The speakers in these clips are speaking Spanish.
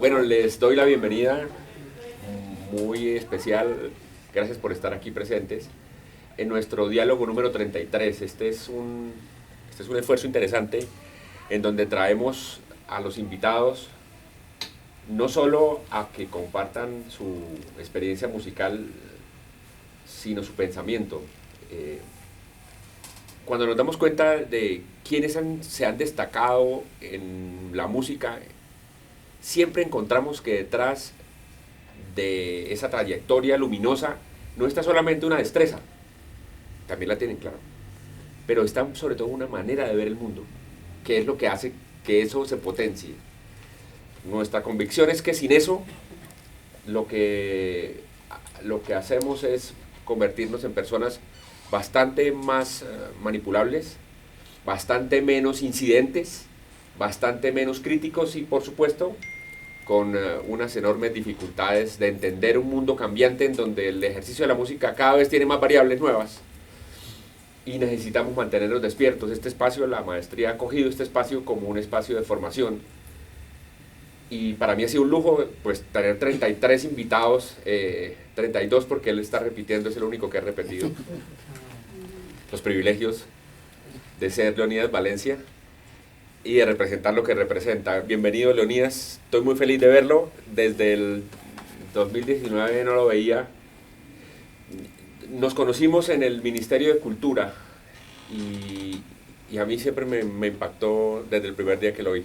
Bueno, les doy la bienvenida muy especial. Gracias por estar aquí presentes en nuestro diálogo número 33. Este es un esfuerzo interesante en donde traemos a los invitados no solo a que compartan su experiencia musical, sino su pensamiento. Cuando nos damos cuenta de quiénes se han destacado en la música, siempre encontramos que detrás de esa trayectoria luminosa no está solamente una destreza, también la tienen, claro, pero está sobre todo una manera de ver el mundo, que es lo que hace que eso se potencie. Nuestra convicción es que sin eso lo que hacemos es convertirnos en personas bastante más manipulables, bastante menos incidentes, bastante menos críticos y, por supuesto, con unas enormes dificultades de entender un mundo cambiante en donde el ejercicio de la música cada vez tiene más variables nuevas y necesitamos mantenernos despiertos. Este espacio, la maestría ha cogido este espacio como un espacio de formación y para mí ha sido un lujo pues tener 33 invitados, 32 porque él está repitiendo, es el único que ha repetido. Los privilegios de ser Leonidas Valencia y de representar lo que representa. Bienvenido, Leonidas, estoy muy feliz de verlo. Desde el 2019 no lo veía. Nos conocimos en el Ministerio de Cultura y a mí siempre me impactó desde el primer día que lo vi.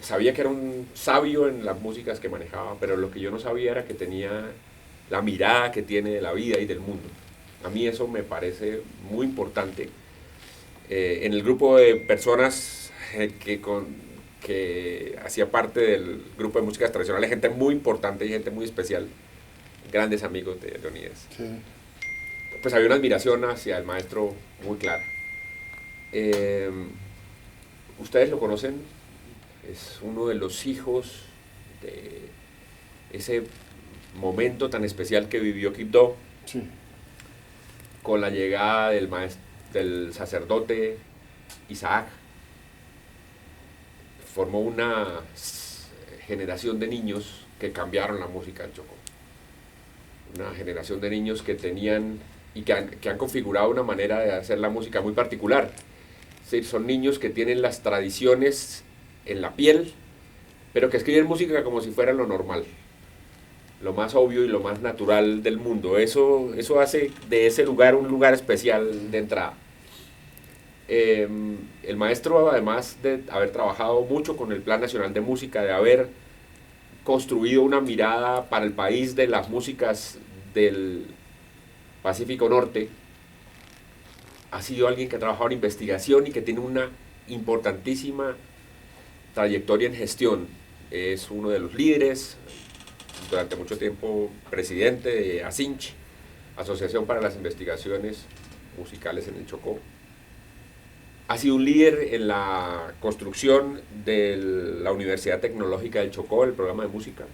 Sabía que era un sabio en las músicas que manejaba, pero lo que yo no sabía era que tenía la mirada que tiene de la vida y del mundo. A mí eso me parece muy importante. En el grupo de personas que hacía parte del grupo de músicas tradicionales, gente muy importante y gente muy especial, grandes amigos de Leonidas. Sí. Pues había una admiración hacia el maestro muy clara. Ustedes lo conocen, es uno de los hijos de ese momento tan especial que vivió Quibdó, sí, con la llegada del sacerdote Isaac. Formó una generación de niños que cambiaron la música del Chocó. Una generación de niños que tenían y que han configurado una manera de hacer la música muy particular. Es decir, son niños que tienen las tradiciones en la piel, pero que escriben música como si fuera lo normal, lo más obvio y lo más natural del mundo. Eso hace de ese lugar un lugar especial de entrada. El maestro, además de haber trabajado mucho con el Plan Nacional de Música, de haber construido una mirada para el país de las músicas del Pacífico Norte, ha sido alguien que ha trabajado en investigación y que tiene una importantísima trayectoria en gestión. Es uno de los líderes, durante mucho tiempo presidente de ASINCH, Asociación para las Investigaciones Musicales en el Chocó. Ha sido un líder en la construcción de la Universidad Tecnológica del Chocó, el programa de música.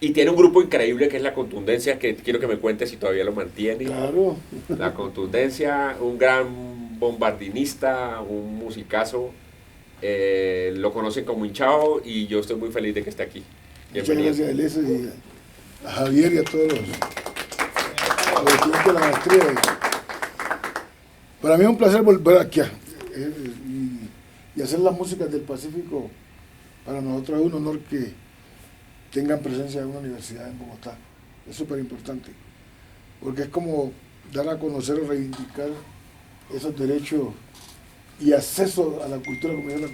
Y tiene un grupo increíble que es La Contundencia, que quiero que me cuentes si todavía lo mantiene. Claro. La Contundencia, un gran bombardinista, un musicazo. Lo conocen como Hinchao y yo estoy muy feliz de que esté aquí. Bienvenido. Muchas gracias a Elisa y a Javier y a todos los estudiantes de la maestría. Para mí es un placer volver aquí y hacer las músicas del Pacífico. Para nosotros es un honor que tengan presencia en una universidad en Bogotá. Es súper importante, porque es como dar a conocer o reivindicar esos derechos y acceso a la cultura, como dice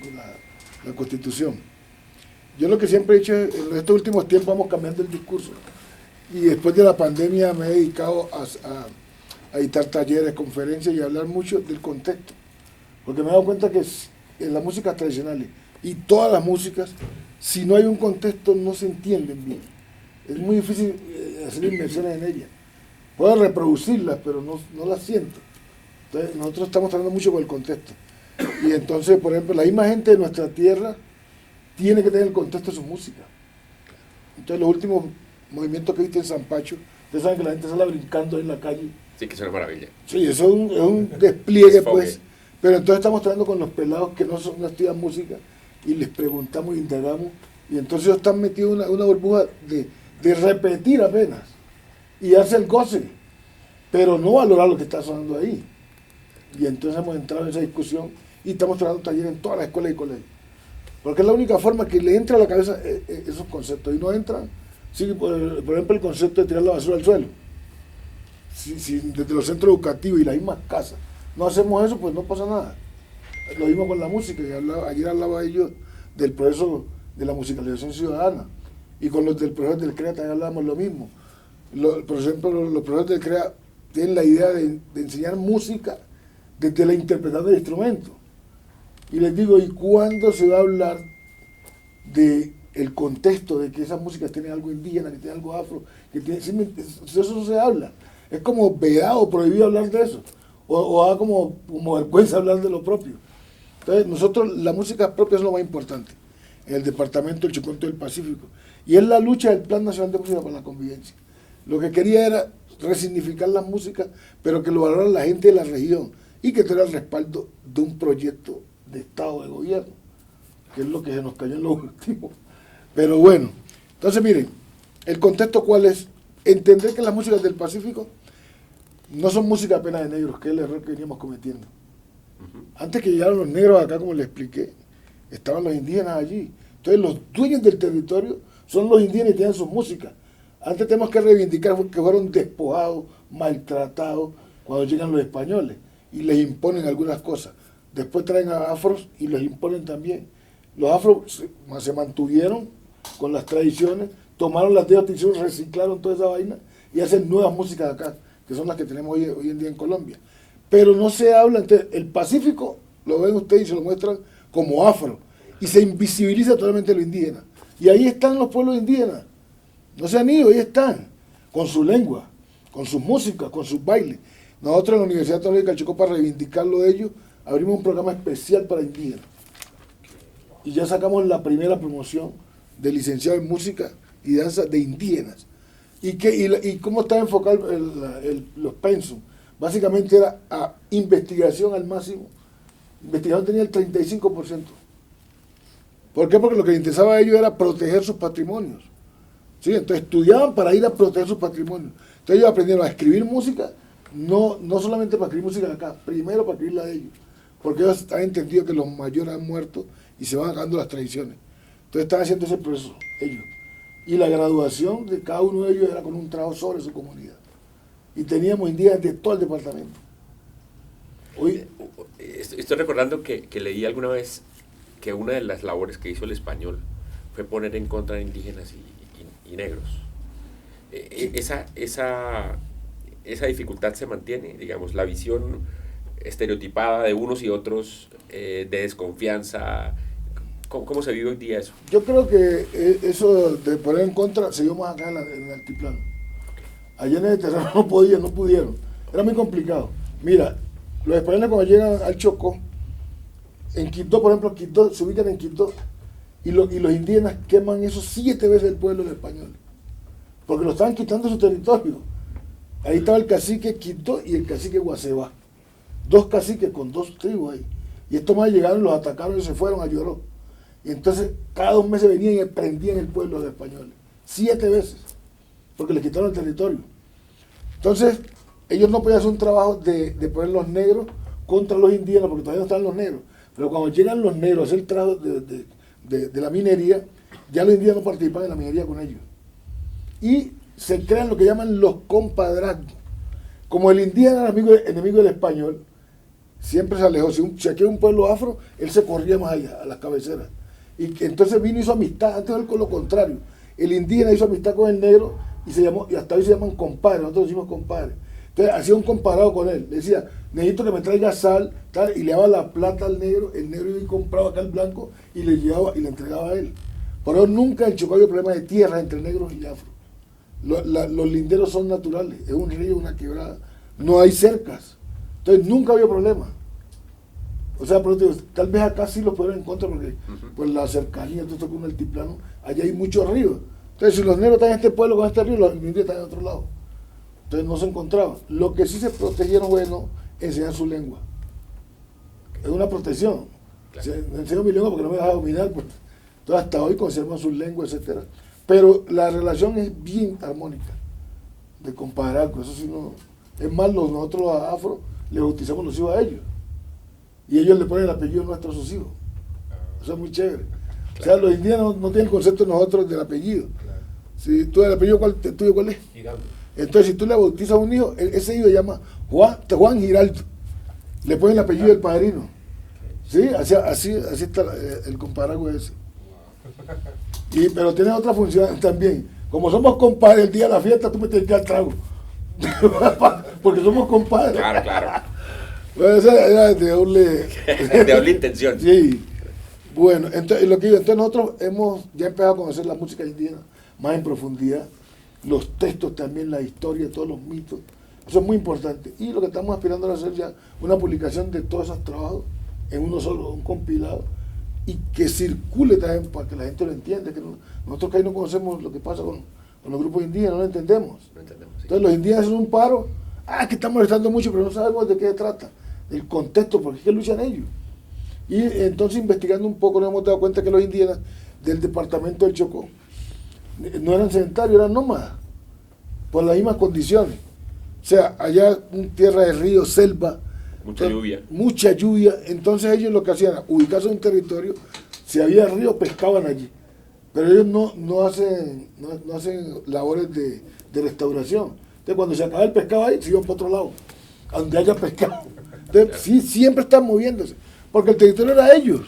la Constitución. Yo lo que siempre he dicho, en estos últimos tiempos vamos cambiando el discurso, y después de la pandemia me he dedicado a dictar talleres, conferencias y hablar mucho del contexto, porque me he dado cuenta que en las músicas tradicionales y todas las músicas, si no hay un contexto no se entienden bien. Es muy difícil hacer inmersiones en ellas. Puedo reproducirlas, pero no las siento. Entonces nosotros estamos trabajando mucho con el contexto. Y entonces, por ejemplo, la misma gente de nuestra tierra tiene que tener el contexto de su música. Entonces los últimos movimientos que viste en San Pacho, ustedes saben que la gente sale brincando en la calle. Sí, que es una maravilla. Sí, eso es un despliegue, pues. Pero entonces estamos trabajando con los pelados que no estudian música, y les preguntamos y indagamos, y entonces ellos están metidos en una burbuja de repetir apenas y hacer el goce, pero no valorar lo que está sonando ahí. Y entonces hemos entrado en esa discusión y estamos trabajando talleres en todas las escuelas y colegios, porque es la única forma que le entra a la cabeza esos conceptos, y no entran. Sí, por ejemplo, el concepto de tirar la basura al suelo. Si desde los centros educativos y las mismas casas no hacemos eso, pues no pasa nada. Lo mismo con la música, y ayer hablaba yo del proceso de la musicalización ciudadana, y con los del profesor del CREA también hablábamos lo mismo. Por ejemplo, los profesores del CREA tienen la idea de enseñar música desde la interpretación del instrumento. Y les digo, ¿y cuándo se va a hablar de el contexto de que esas músicas tienen algo indígena, que tienen algo afro, que tienen, eso no se habla? Es como vedado, prohibido hablar de eso, o da como vergüenza hablar de lo propio. Entonces nosotros, la música propia es lo más importante en el departamento del Chocó del Pacífico, y es la lucha del Plan Nacional de Música para la Convivencia. Lo que quería era resignificar la música, pero que lo valorara la gente de la región, y que tuviera el respaldo de un proyecto de Estado, de gobierno, que es lo que se nos cayó en lo último. Pero bueno, entonces miren, el contexto cuál es: entender que las músicas del Pacífico no son música apenas de negros, que es el error que veníamos cometiendo. Antes que llegaran los negros acá, como les expliqué, estaban los indígenas allí. Entonces los dueños del territorio son los indígenas y tienen sus músicas. Antes tenemos que reivindicar que fueron despojados, maltratados cuando llegan los españoles y les imponen algunas cosas. Después traen a afros y los imponen también. Los afros se mantuvieron con las tradiciones, tomaron las tradiciones, reciclaron toda esa vaina y hacen nuevas músicas acá, que son las que tenemos hoy en día en Colombia. Pero no se habla, entonces el Pacífico lo ven ustedes y se lo muestran como afro, y se invisibiliza totalmente lo indígena. Y ahí están los pueblos indígenas, no se han ido, ahí están, con su lengua, con sus músicas, con sus bailes. Nosotros en la Universidad Tecnológica del Chocó, para reivindicarlo de ellos, abrimos un programa especial para indígenas. Y ya sacamos la primera promoción de licenciado en música y danza de indígenas. ¿Y cómo está enfocado los pensum? Básicamente era a investigación al máximo. Investigación tenía el 35%. ¿Por qué? Porque lo que les interesaba a ellos era proteger sus patrimonios. ¿Sí? Entonces estudiaban para ir a proteger sus patrimonios. Entonces ellos aprendieron a escribir música, no solamente para escribir música de acá, primero para escribir la de ellos. Porque ellos han entendido que los mayores han muerto y se van acabando las tradiciones. Entonces están haciendo ese proceso ellos. Y la graduación de cada uno de ellos era con un trabajo sobre su comunidad. Y teníamos indígenas de todo el departamento. Hoy, estoy recordando que leí alguna vez que una de las labores que hizo el español fue poner en contra de indígenas y negros. Esa dificultad se mantiene, digamos, la visión estereotipada de unos y otros, de desconfianza. ¿Cómo se vive hoy día eso? Yo creo que eso de poner en contra se dio más acá en el altiplano. Allá en el terreno no pudieron. Era muy complicado. Mira, los españoles cuando llegan al Chocó, en Quito, por ejemplo, Quito, se ubican en Quito, y los indígenas queman eso 7 veces el pueblo del español, porque lo estaban quitando su territorio. Ahí estaba el cacique Quito y el cacique Guaseba, 2 caciques con 2 tribus ahí. Y estos más llegaron, los atacaron y se fueron a Lloró. Y entonces cada 2 meses venían y prendían el pueblo de españoles, 7 veces, porque les quitaron el territorio. Entonces, ellos no podían hacer un trabajo de poner los negros contra los indígenas, porque todavía no estaban los negros. Pero cuando llegan los negros a hacer el trabajo de la minería, ya los indígenas no participan en la minería con ellos. Y se crean lo que llaman los compadrazgos. Como el indígena era enemigo del español, siempre se alejó. Si aquí hay un pueblo afro, él se corría más allá, a las cabeceras. Y entonces vino y hizo amistad, antes fue con lo contrario. El indígena hizo amistad con el negro y hasta hoy se llaman compadres, nosotros decimos compadres. Entonces hacía un comparado con él, le decía, necesito que me traiga sal, tal, y le daba la plata al negro, el negro iba y compraba acá el blanco y le llevaba y le entregaba a él. Por eso nunca en Chocó había problema de tierra entre negros y afro. Los linderos son naturales, es un río, una quebrada, no hay cercas, entonces nunca había problema. O sea, pero tal vez acá sí los ponen en contra porque pues la cercanía, todo esto con el altiplano, allá hay muchos ríos. Entonces si los negros están en este pueblo con este río, los indígenas están en otro lado. Entonces no se encontraban. Lo que sí se protegieron, bueno, enseñar su lengua. Es una protección. Claro. Enseño mi lengua porque no me deja dominar, pues. Entonces hasta hoy conservan sus lenguas, etcétera. Pero la relación es bien armónica, de compadrazgo, eso sí no. Es más, nosotros a afro le bautizamos los hijos a ellos. Y ellos le ponen el apellido nuestro a sus hijos. Eso es muy chévere. Claro. O sea, los indígenas no tienen el concepto de nosotros del apellido. Claro. Si tú, el apellido tuyo, ¿cuál es? Giraldo. Entonces, si tú le bautizas a un hijo, ese hijo se llama Juan Giraldo. Le ponen el apellido del padrino. ¿Sí? Así está el compadrazgo ese. Pero tiene otra función también. Como somos compadres, el día de la fiesta tú me tienes que dar trago. Porque somos compadres. Claro. Bueno, esa era de doble... de doble intención. Sí. Bueno, entonces, nosotros hemos ya empezado a conocer la música indígena más en profundidad, los textos también, la historia, todos los mitos. Eso es muy importante. Y lo que estamos aspirando a hacer ya, una publicación de todos esos trabajos en uno solo, un compilado, y que circule también para que la gente lo entienda. Que nosotros que ahí no conocemos lo que pasa con los grupos indígenas, no lo entendemos. Sí. Entonces los indígenas hacen un paro, que están molestando mucho, pero no sabemos de qué se trata, el contexto, porque es que luchan ellos. Y entonces investigando un poco nos hemos dado cuenta que los indígenas del departamento del Chocó no eran sedentarios, eran nómadas, por las mismas condiciones. O sea, allá tierra de río, selva, mucha lluvia, entonces ellos lo que hacían era ubicarse en un territorio, si había río pescaban allí, pero ellos no hacen labores de restauración. Entonces cuando se acaba el pescado ahí, se iban para otro lado, a donde haya pescado. Entonces sí, siempre están moviéndose, porque el territorio era de ellos.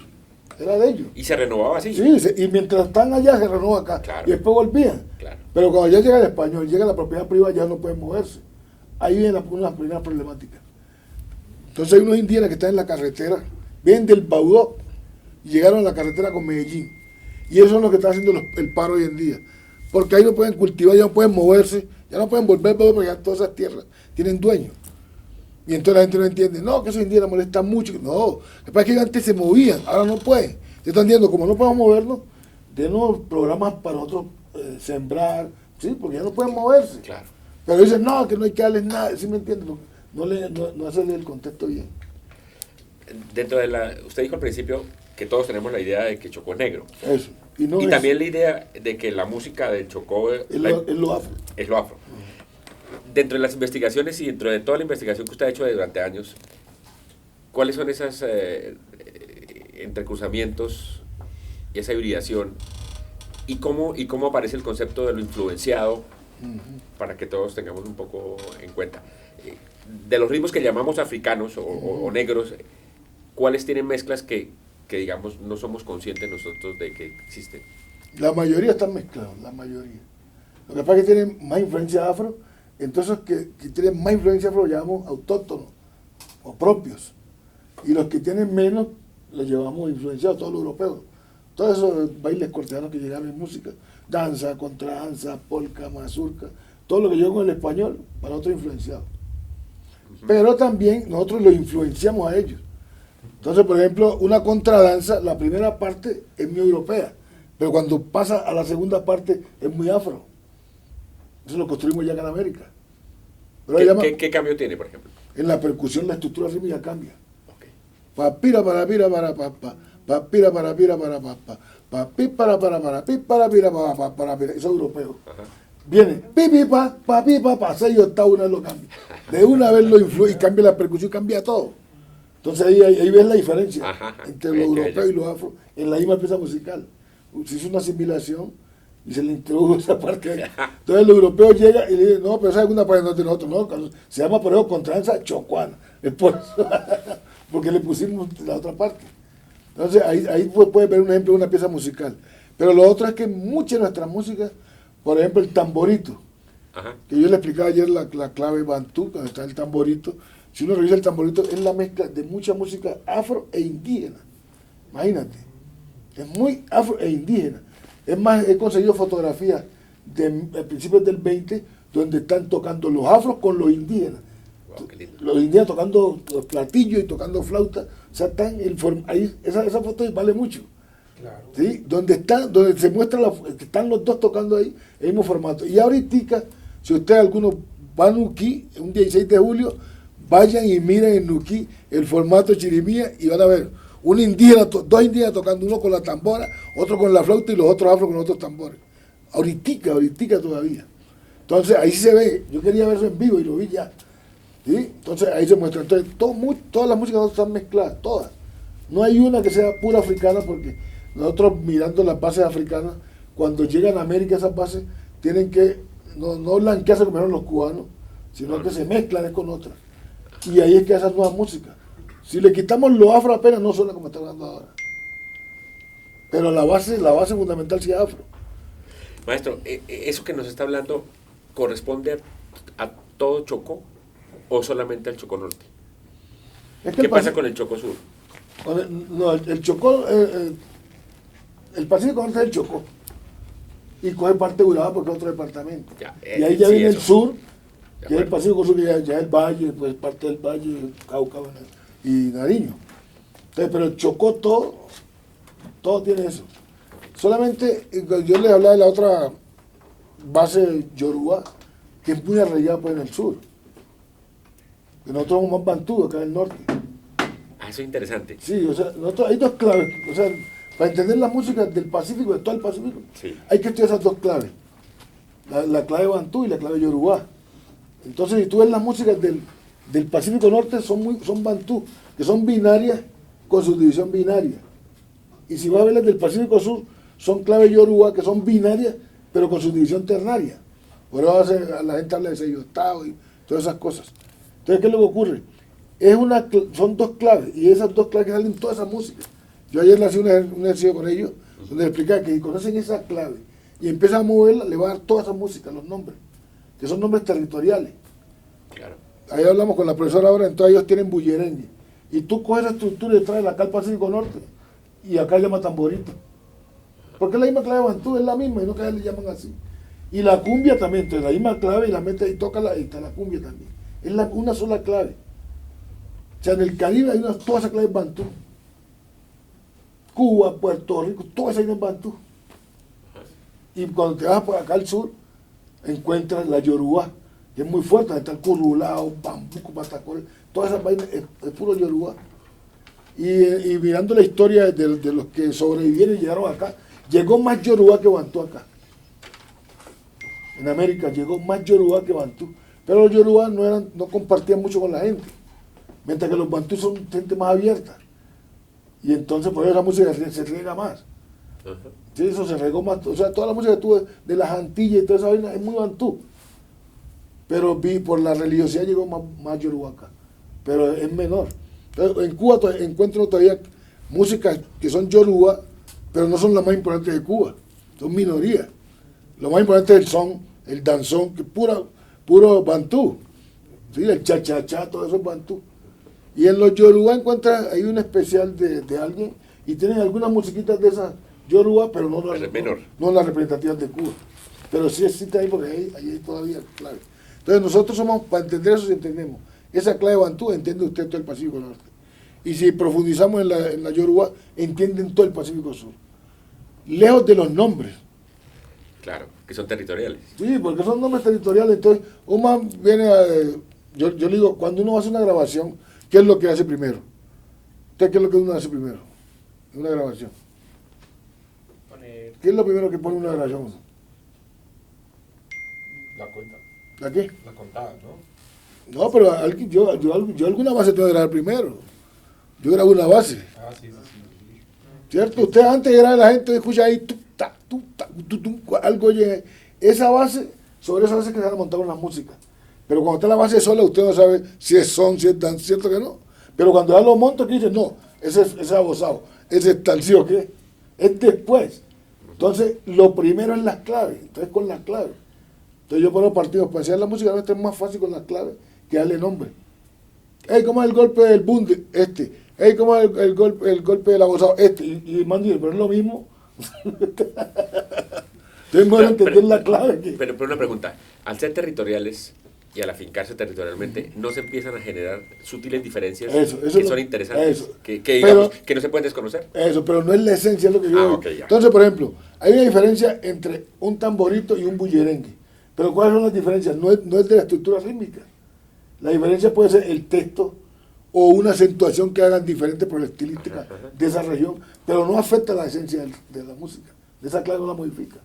Y se renovaba así. Sí, y mientras están allá se renova acá, claro. Y después volvían. Claro. Pero cuando ya llega el español, llega la propiedad privada, ya no pueden moverse. Ahí viene una de las primeras problemáticas. Entonces hay unos indígenas que están en la carretera, vienen del Baudó y llegaron a la carretera con Medellín. Y eso es lo que está haciendo el paro hoy en día. Porque ahí no pueden cultivar, ya no pueden moverse, ya no pueden volver, porque ya todas esas tierras tienen dueños. Y entonces la gente no entiende, no, que esos indígenas molestan mucho. No, lo que pasa es que ellos antes se movían, ahora no pueden. Se están diciendo, como no podemos movernos, denos programas para nosotros sembrar, ¿sí? Porque ya no pueden moverse. Claro. Pero dicen, no, que no hay que darles nada, ¿sí me entienden? No hace el contexto bien. Dentro de usted dijo al principio que todos tenemos la idea de que Chocó es negro. Eso. Y también la idea de que la música del Chocó es lo afro. Es lo afro. Dentro de las investigaciones y dentro de toda la investigación que usted ha hecho durante años, ¿cuáles son esos entrecruzamientos y esa hibridación? ¿Y cómo aparece el concepto de lo influenciado? Para que todos tengamos un poco en cuenta. De los ritmos que llamamos africanos o negros, ¿cuáles tienen mezclas que digamos no somos conscientes nosotros de que existen? La mayoría están mezclados, la mayoría. Lo que pasa es que tienen más influencia afro, entonces que tienen más influencia afro los llamamos autóctonos o propios. Y los que tienen menos los llevamos influenciados, todos los europeos. Todos esos bailes cortesanos que llegaron en música, danza, contradanza, polka, mazurca, todo lo que llegó con el español, para nosotros influenciado. Pero también nosotros los influenciamos a ellos. Entonces, por ejemplo, una contradanza, la primera parte es muy europea, pero cuando pasa a la segunda parte es muy afro. Eso lo construimos ya acá en América. Pero ¿Qué cambio tiene, por ejemplo? En la percusión la estructura rítmica cambia. Okay. Papira para pira para papá. Papira para pira para papá. Papi para pi para pira para pira. Eso es europeo. Ajá. Viene pipi pa 6 octavos, una vez lo cambia. De una vez lo influye y cambia la percusión, cambia todo. Entonces ahí ves la diferencia entre lo europeo y lo afro en la misma pieza musical. Se hizo una asimilación y se le introdujo esa parte ahí. Entonces el europeo llega y le dice, no, pero esa es una parte de nosotros, no, se llama por ejemplo contradanza chocuana, es por eso, porque le pusimos la otra parte. Entonces ahí puedes ver un ejemplo de una pieza musical. Pero lo otro es que mucha de nuestra música, por ejemplo el tamborito, que yo le explicaba ayer la clave bantú, donde está el tamborito. Si uno revisa el tamborito, es la mezcla de mucha música afro e indígena. Imagínate, es muy afro e indígena. Es más, he conseguido fotografías de principios del 20 donde están tocando los afros con los indígenas. Wow, los indígenas tocando los platillos y tocando flauta. O sea, ahí, esa foto vale mucho. Claro. ¿Sí? Donde se muestra que están los dos tocando ahí, el mismo formato. Y ahorita, si ustedes algunos van a Nuquí, un 16 de julio, vayan y miren en Nuquí el formato chirimía y van a ver un indígena, dos indígenas tocando, uno con la tambora, otro con la flauta y los otros afro con otros tambores. Ahoritica todavía. Entonces ahí se ve, yo quería ver eso en vivo y lo vi ya. ¿Sí? Entonces ahí se muestra. Entonces todas las músicas están mezcladas, todas. No hay una que sea pura africana porque nosotros mirando las bases africanas, cuando llegan a América esas bases, tienen que, no blanquearse como eran los cubanos, sino que se mezclan con otras. Y ahí es que hacen nuevas músicas. Si le quitamos lo afro apenas no suena como está hablando ahora. Pero la base fundamental sí es afro. Maestro, ¿eso que nos está hablando corresponde a todo Chocó o solamente al Chocó Norte? ¿Qué pasa con el Chocó Sur? No, el Chocó, el Pacífico Norte es el Chocó. Y coge parte de Urabá porque es otro departamento. Y ahí ya viene el sur, que es el Pacífico Sur, que ya es el valle, pues parte del valle, Cauca y Nariño. Entonces, pero el Chocó todo tiene eso. Solamente yo les hablaba de la otra base yoruba, que es muy arraigada pues, en el sur. Que nosotros somos más bantú acá en el norte. Ah, eso es interesante. Sí, o sea, nosotros hay dos claves. O sea, para entender la música del Pacífico, de todo el Pacífico, sí, hay que estudiar esas dos claves. La clave bantú y la clave yorubá. Entonces, si tú ves las músicas del Pacífico Norte, son bantú, que son binarias con subdivisión binaria. Y si vas a ver las del Pacífico Sur, son clave yorubá, que son binarias, pero con subdivisión ternaria. Por eso la gente habla de 6 octavos y todas esas cosas. Entonces, ¿qué es lo que ocurre? Son dos claves, y esas dos claves que salen en toda esa música. Yo ayer le hacía un ejercicio con ellos, donde les explicaba que si conocen esa clave y empiezan a moverla, le va a dar toda esa música, los nombres, que son nombres territoriales. Claro. Ahí hablamos con la profesora ahora, entonces ellos tienen bullerengue. Y tú coges esa estructura y traes acá al Pacífico Norte, y acá le llaman tamborito. Porque la misma clave bantú es la misma, y no que le llaman así. Y la cumbia también, entonces la misma clave y la mete y toca y está la cumbia también. Es una sola clave. O sea, en el Caribe hay todas esas claves bantú. Cuba, Puerto Rico, todas esas en bantú. Y cuando te vas por acá al sur, encuentras la yorubá, que es muy fuerte, está el currulao, bambuco, patacol, todas esas vainas es puro yorubá. Y mirando la historia de los que sobrevivieron y llegaron acá, llegó más yorubá que bantú acá. En América llegó más yorubá que bantú. Pero los yorubá no compartían mucho con la gente, mientras que los bantú son gente más abierta. Y entonces por eso la música se riega más. Sí, eso se regó más. O sea, toda la música que tuve de las Antillas y toda esa vaina es muy bantú. Pero por la religiosidad llegó más yorubá acá. Pero es menor. Entonces, en Cuba encuentro todavía músicas que son yorubá, pero no son las más importantes de Cuba. Son minorías. Lo más importante es el son, el danzón, que es puro bantú. ¿Sí? El cha-cha-cha, todo eso es bantú. Y en los yorubá encuentras, hay un especial de alguien y tienen algunas musiquitas de esas yorubá, pero no las representativas de Cuba. Pero sí existe ahí porque ahí hay todavía clave. Entonces nosotros somos, para entender eso, si entendemos esa clave bantú, entiende usted todo el Pacífico Norte. Y si profundizamos en la yorubá, entienden todo el Pacífico Sur. Lejos de los nombres. Claro, que son territoriales. Sí, porque son nombres territoriales. Entonces, uno viene yo le digo, cuando uno hace una grabación, ¿qué es lo que hace primero? ¿Qué es lo que uno hace primero? Una grabación. ¿Qué es lo primero que pone una grabación? La cuenta. ¿La qué? La contada, ¿no? No, pero yo alguna base tengo que grabar primero. Yo grabo una base. Ah, sí. ¿Cierto? Usted antes de grabar la gente escucha ahí, algo oye. Esa base, sobre esa base que se van a montar una música. Pero cuando está la base sola, usted no sabe si es son, si es dan, cierto que no. Pero cuando ya lo monto, aquí dice, no, ese es abosado, ese es tal, sí o qué. Es después. Entonces, lo primero es las claves. Entonces, con las claves. Entonces, yo pongo partidos para hacer la música, a veces es más fácil con las claves que darle nombre. Hey, ¿cómo es el golpe del bunde? Este. Hey, ¿cómo es el golpe del abosado? Este. Y mando, pero es lo mismo. Entonces, bueno, entender la clave. Pero una pregunta. Al ser territoriales y al afincarse territorialmente, ¿no se empiezan a generar sutiles diferencias que son interesantes? Digamos, que no se pueden desconocer. Eso, pero no es la esencia, es lo que yo digo. Okay, entonces, por ejemplo, hay una diferencia entre un tamborito y un bullerengue. Pero ¿cuáles son las diferencias? No es de la estructura rítmica. La diferencia puede ser el texto o una acentuación que hagan diferente por la estilística de esa región, pero no afecta la esencia de la música. De esa clave no la modifica.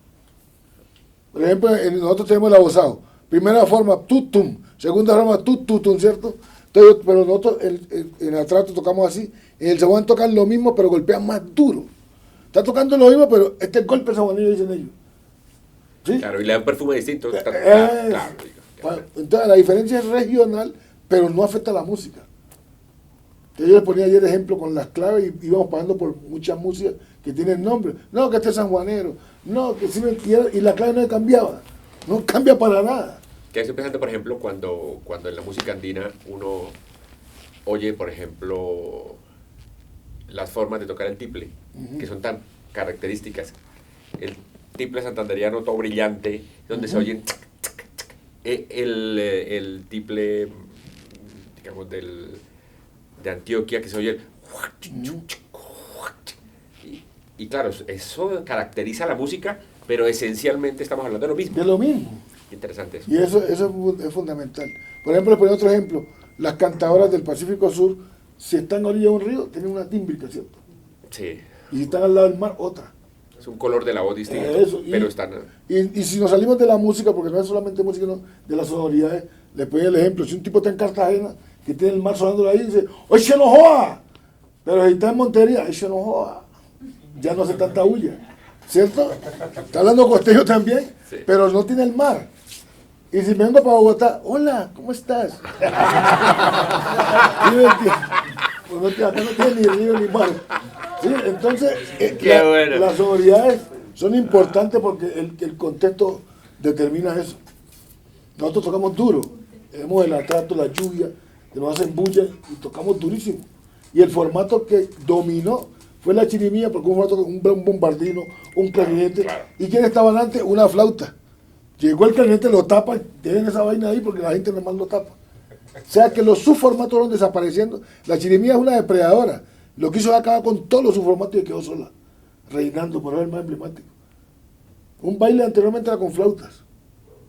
Por ejemplo, nosotros tenemos el abosado. Primera forma, tutum. Segunda forma, tutum, ¿cierto? Entonces, pero nosotros en el atrato tocamos así. En el segundo tocan lo mismo, pero golpean más duro. Está tocando lo mismo, pero este golpe sabanillo, dicen ellos. ¿Sí? Claro, y le da un perfume distinto. Claro. Entonces, la diferencia es regional, pero no afecta a la música. Entonces, yo les ponía ayer ejemplo con las claves y íbamos pasando por muchas músicas que tienen nombre. No, que este es sanjuanero. No, que sí, y la clave no cambiaba. No cambia para nada. Que estoy pensando, por ejemplo, cuando en la música andina uno oye, por ejemplo, las formas de tocar el tiple, que son tan características. El tiple santanderiano todo brillante, donde se oyen el tiple, digamos, de Antioquia, que se oye y claro, eso caracteriza la música, pero esencialmente estamos hablando de lo mismo. De lo mismo. Interesante eso. Y eso es fundamental. Por ejemplo, les pongo otro ejemplo. Las cantadoras del Pacífico Sur, si están a orilla de un río, tienen una tímbrica, ¿cierto? Sí. Y si están al lado del mar, otra. Es un color de la voz distinto, pero están... Y si nos salimos de la música, porque no es solamente música, no, de las sonoridades, les pongo el ejemplo. Si un tipo está en Cartagena, que tiene el mar sonando ahí, dice, ¡oye, se no joda! Pero si está en Montería, ¡oye, no joda! Ya no hace tanta bulla, ¿cierto? Está hablando costeño también, sí, pero no tiene el mar. Y si me vengo para Bogotá, hola, ¿cómo estás? Pues acá no tiene ni río ni mar. ¿Sí? Entonces, las sonoridades son importantes porque el contexto determina eso. Nosotros tocamos duro, tenemos el atrato, la lluvia, que nos hacen bulla y tocamos durísimo. Y el formato que dominó fue la chirimía, porque un bombardino, un clarinete. Claro. ¿Y quién estaba antes? Una flauta. Llegó el clarinete, lo tapa, tienen esa vaina ahí porque la gente normal lo tapa. O sea que los subformatos fueron desapareciendo. La chirimía es una depredadora. Lo que hizo acabar con todos los subformatos y quedó sola, reinando, por eso es el más emblemático. Un baile anteriormente era con flautas,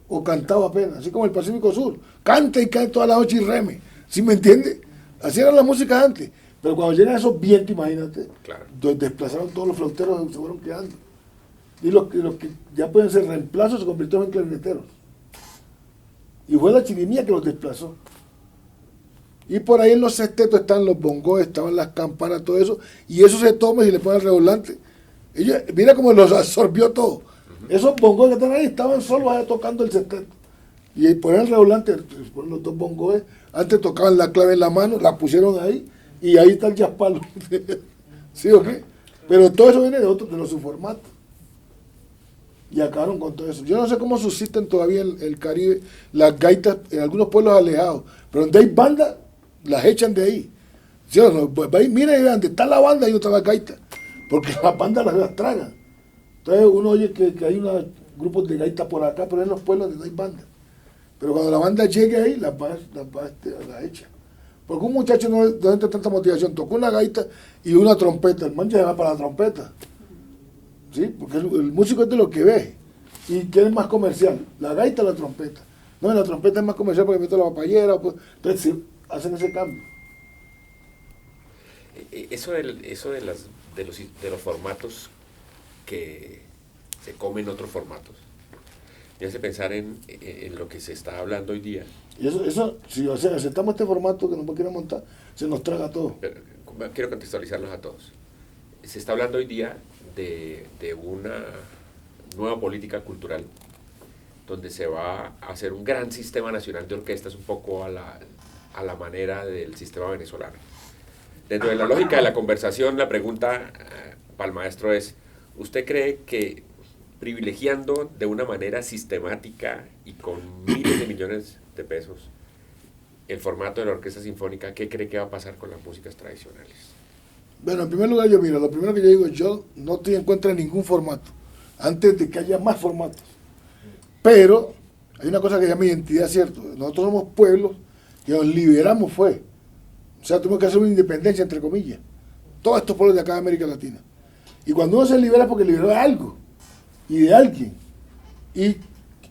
o cantaba apenas, así como el Pacífico Sur. Canta y cae toda la noche y reme. ¿Sí me entiende? Así era la música antes. Pero cuando llegan esos vientos, imagínate, claro, desplazaron todos los flauteros, se fueron quedando. Y los que ya pueden ser reemplazos se convirtieron en clarineteros. Y fue la chirimía que los desplazó. Y por ahí en los sextetos están los bongos, estaban las campanas, todo eso. Y eso se toma y le pone el redoblante. Mira cómo los absorbió todo. Esos bongos que están ahí estaban solos allá tocando el sexteto. Y poner el redoblante, los dos bongos, antes tocaban la clave en la mano, la pusieron ahí. Y ahí está el jaspalo. ¿Sí o qué? Pero todo eso viene de los subformatos. Y acabaron con todo eso. Yo no sé cómo subsisten todavía en el Caribe las gaitas en algunos pueblos alejados. Pero donde hay bandas, las echan de ahí. ¿Sí o no? Pues mira, donde está la banda, ahí no está la gaita. Porque las bandas las tragan. Entonces uno oye que hay unos grupos de gaitas por acá, pero en los pueblos donde no hay banda. Pero cuando la banda llegue ahí, las echan. Porque un muchacho no entra tanta motivación, tocó una gaita y una trompeta, el man ya va para la trompeta. ¿Sí? Porque el músico es de lo que ve. ¿Y quién es más comercial? ¿La gaita o la trompeta? No, la trompeta es más comercial porque meto la papayera. Pues, entonces sí, hacen ese cambio. Eso de los formatos que se comen otros formatos. Me hace pensar en lo que se está hablando hoy día. Y eso si aceptamos este formato que nos quieren montar, se nos traga todo. Pero, quiero contextualizarlos a todos. Se está hablando hoy día de una nueva política cultural donde se va a hacer un gran sistema nacional de orquestas, un poco a la manera del sistema venezolano. Dentro de la lógica de la conversación, la pregunta para el maestro es, ¿usted cree que privilegiando de una manera sistemática y con miles de millones de pesos el formato de la orquesta sinfónica, qué cree que va a pasar con las músicas tradicionales? Bueno, en primer lugar, lo primero que yo digo, yo no estoy en contra de ningún formato, antes de que haya más formatos. Pero hay una cosa que se llama identidad, ¿cierto? Nosotros somos pueblos que nos liberamos, o sea, tuvimos que hacer una independencia, entre comillas. Todos estos pueblos de acá de América Latina. Y cuando uno se libera es porque liberó de algo y de alguien. Y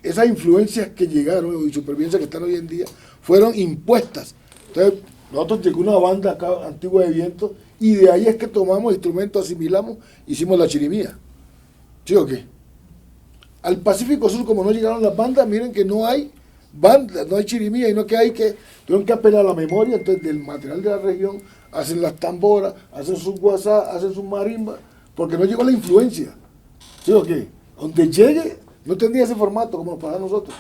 esas influencias que llegaron y supervivencias que están hoy en día fueron impuestas. Entonces, Nosotros llegó una banda acá antigua de viento y de ahí es que tomamos instrumentos, asimilamos, hicimos la chirimía. ¿Sí o qué? Al Pacífico Sur, como no llegaron las bandas, miren que no hay bandas, no hay chirimía, y no que hay que, tuvieron que apelar a la memoria, entonces del material de la región, hacen las tamboras, hacen sus guasá, hacen sus marimbas, porque no llegó la influencia. ¿Sí o qué? Donde llegue, no tendría ese formato como nos pasa a nosotros.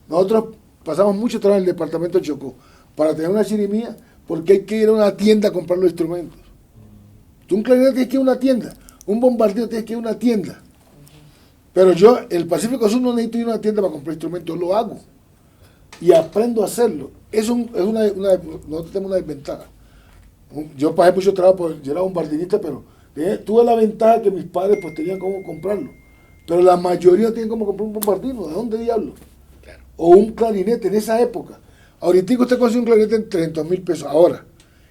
Nosotros pasamos mucho trabajo en el departamento de Chocó para tener una chirimía, porque hay que ir a una tienda a comprar los instrumentos. Tú un clarinete tienes que ir a una tienda, un bombardeo tienes que ir a una tienda. Pero yo, el Pacífico Sur, no necesito ir a una tienda para comprar instrumentos, lo hago. Y aprendo a hacerlo. Nosotros tenemos una desventaja. Yo pasé mucho trabajo, yo era bombardinista, pero tuve la ventaja que mis padres pues tenían cómo comprarlo. Pero la mayoría tienen cómo comprar un bombardino, ¿de dónde diablo? Claro. O un clarinete en esa época. Ahorita usted consigue un clarinete en 300,000 pesos. Ahora,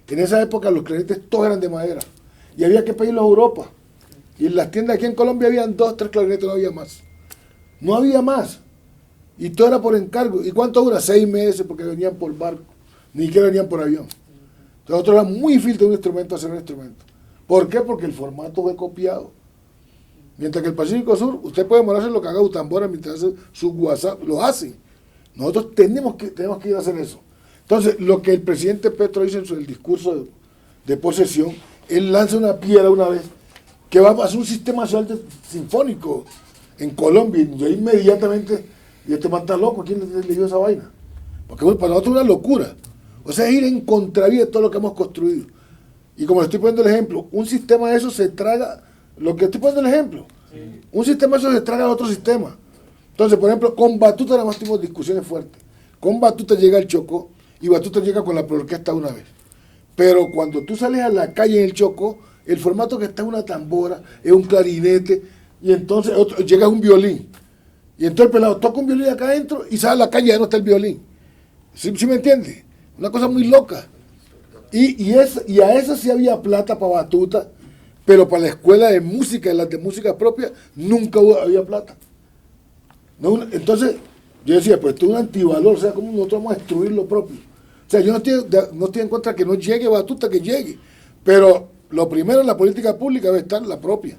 en esa época los clarinetes todos eran de madera. Y había que pedirlos a Europa. Y en las tiendas aquí en Colombia habían 2, 3 clarinetes, no había más. No había más. Y todo era por encargo. ¿Y cuánto dura? 6 meses, porque venían por barco. Ni siquiera venían por avión. Entonces nosotros era muy difícil de un instrumento hacer un instrumento. ¿Por qué? Porque el formato fue copiado. Mientras que el Pacífico Sur, usted puede demorarse en lo que haga Utambora mientras hace su WhatsApp, lo hace. Nosotros tenemos que ir a hacer eso. Entonces, lo que el presidente Petro dice en el discurso de posesión, él lanza una piedra una vez, que va a hacer un sistema nacional sinfónico en Colombia, y yo inmediatamente, y este man está loco, ¿quién le dio esa vaina? Porque bueno, para nosotros es una locura. O sea, es ir en contravía de todo lo que hemos construido. Y como le estoy poniendo el ejemplo, un sistema de eso se traga, lo que estoy poniendo el ejemplo, un sistema de eso se traga a otro sistema. Entonces, por ejemplo, con Batuta nada más tuvimos discusiones fuertes. Con Batuta llega el Chocó, y Batuta llega con la orquesta una vez. Pero cuando tú sales a la calle en el Chocó, el formato que está es una tambora, es un clarinete, y entonces llega un violín. Y entonces el pelado toca un violín acá adentro y sale a la calle y ya no está el violín. ¿Sí me entiende? Una cosa muy loca. Y a eso sí había plata para Batuta, pero para la escuela de música y las de música propia nunca había plata. No, entonces yo decía, pues esto es un antivalor, o sea, ¿cómo nosotros vamos a destruir lo propio? O sea, yo no estoy en contra que no llegue Batuta, que llegue, pero lo primero en la política pública debe estar la propia.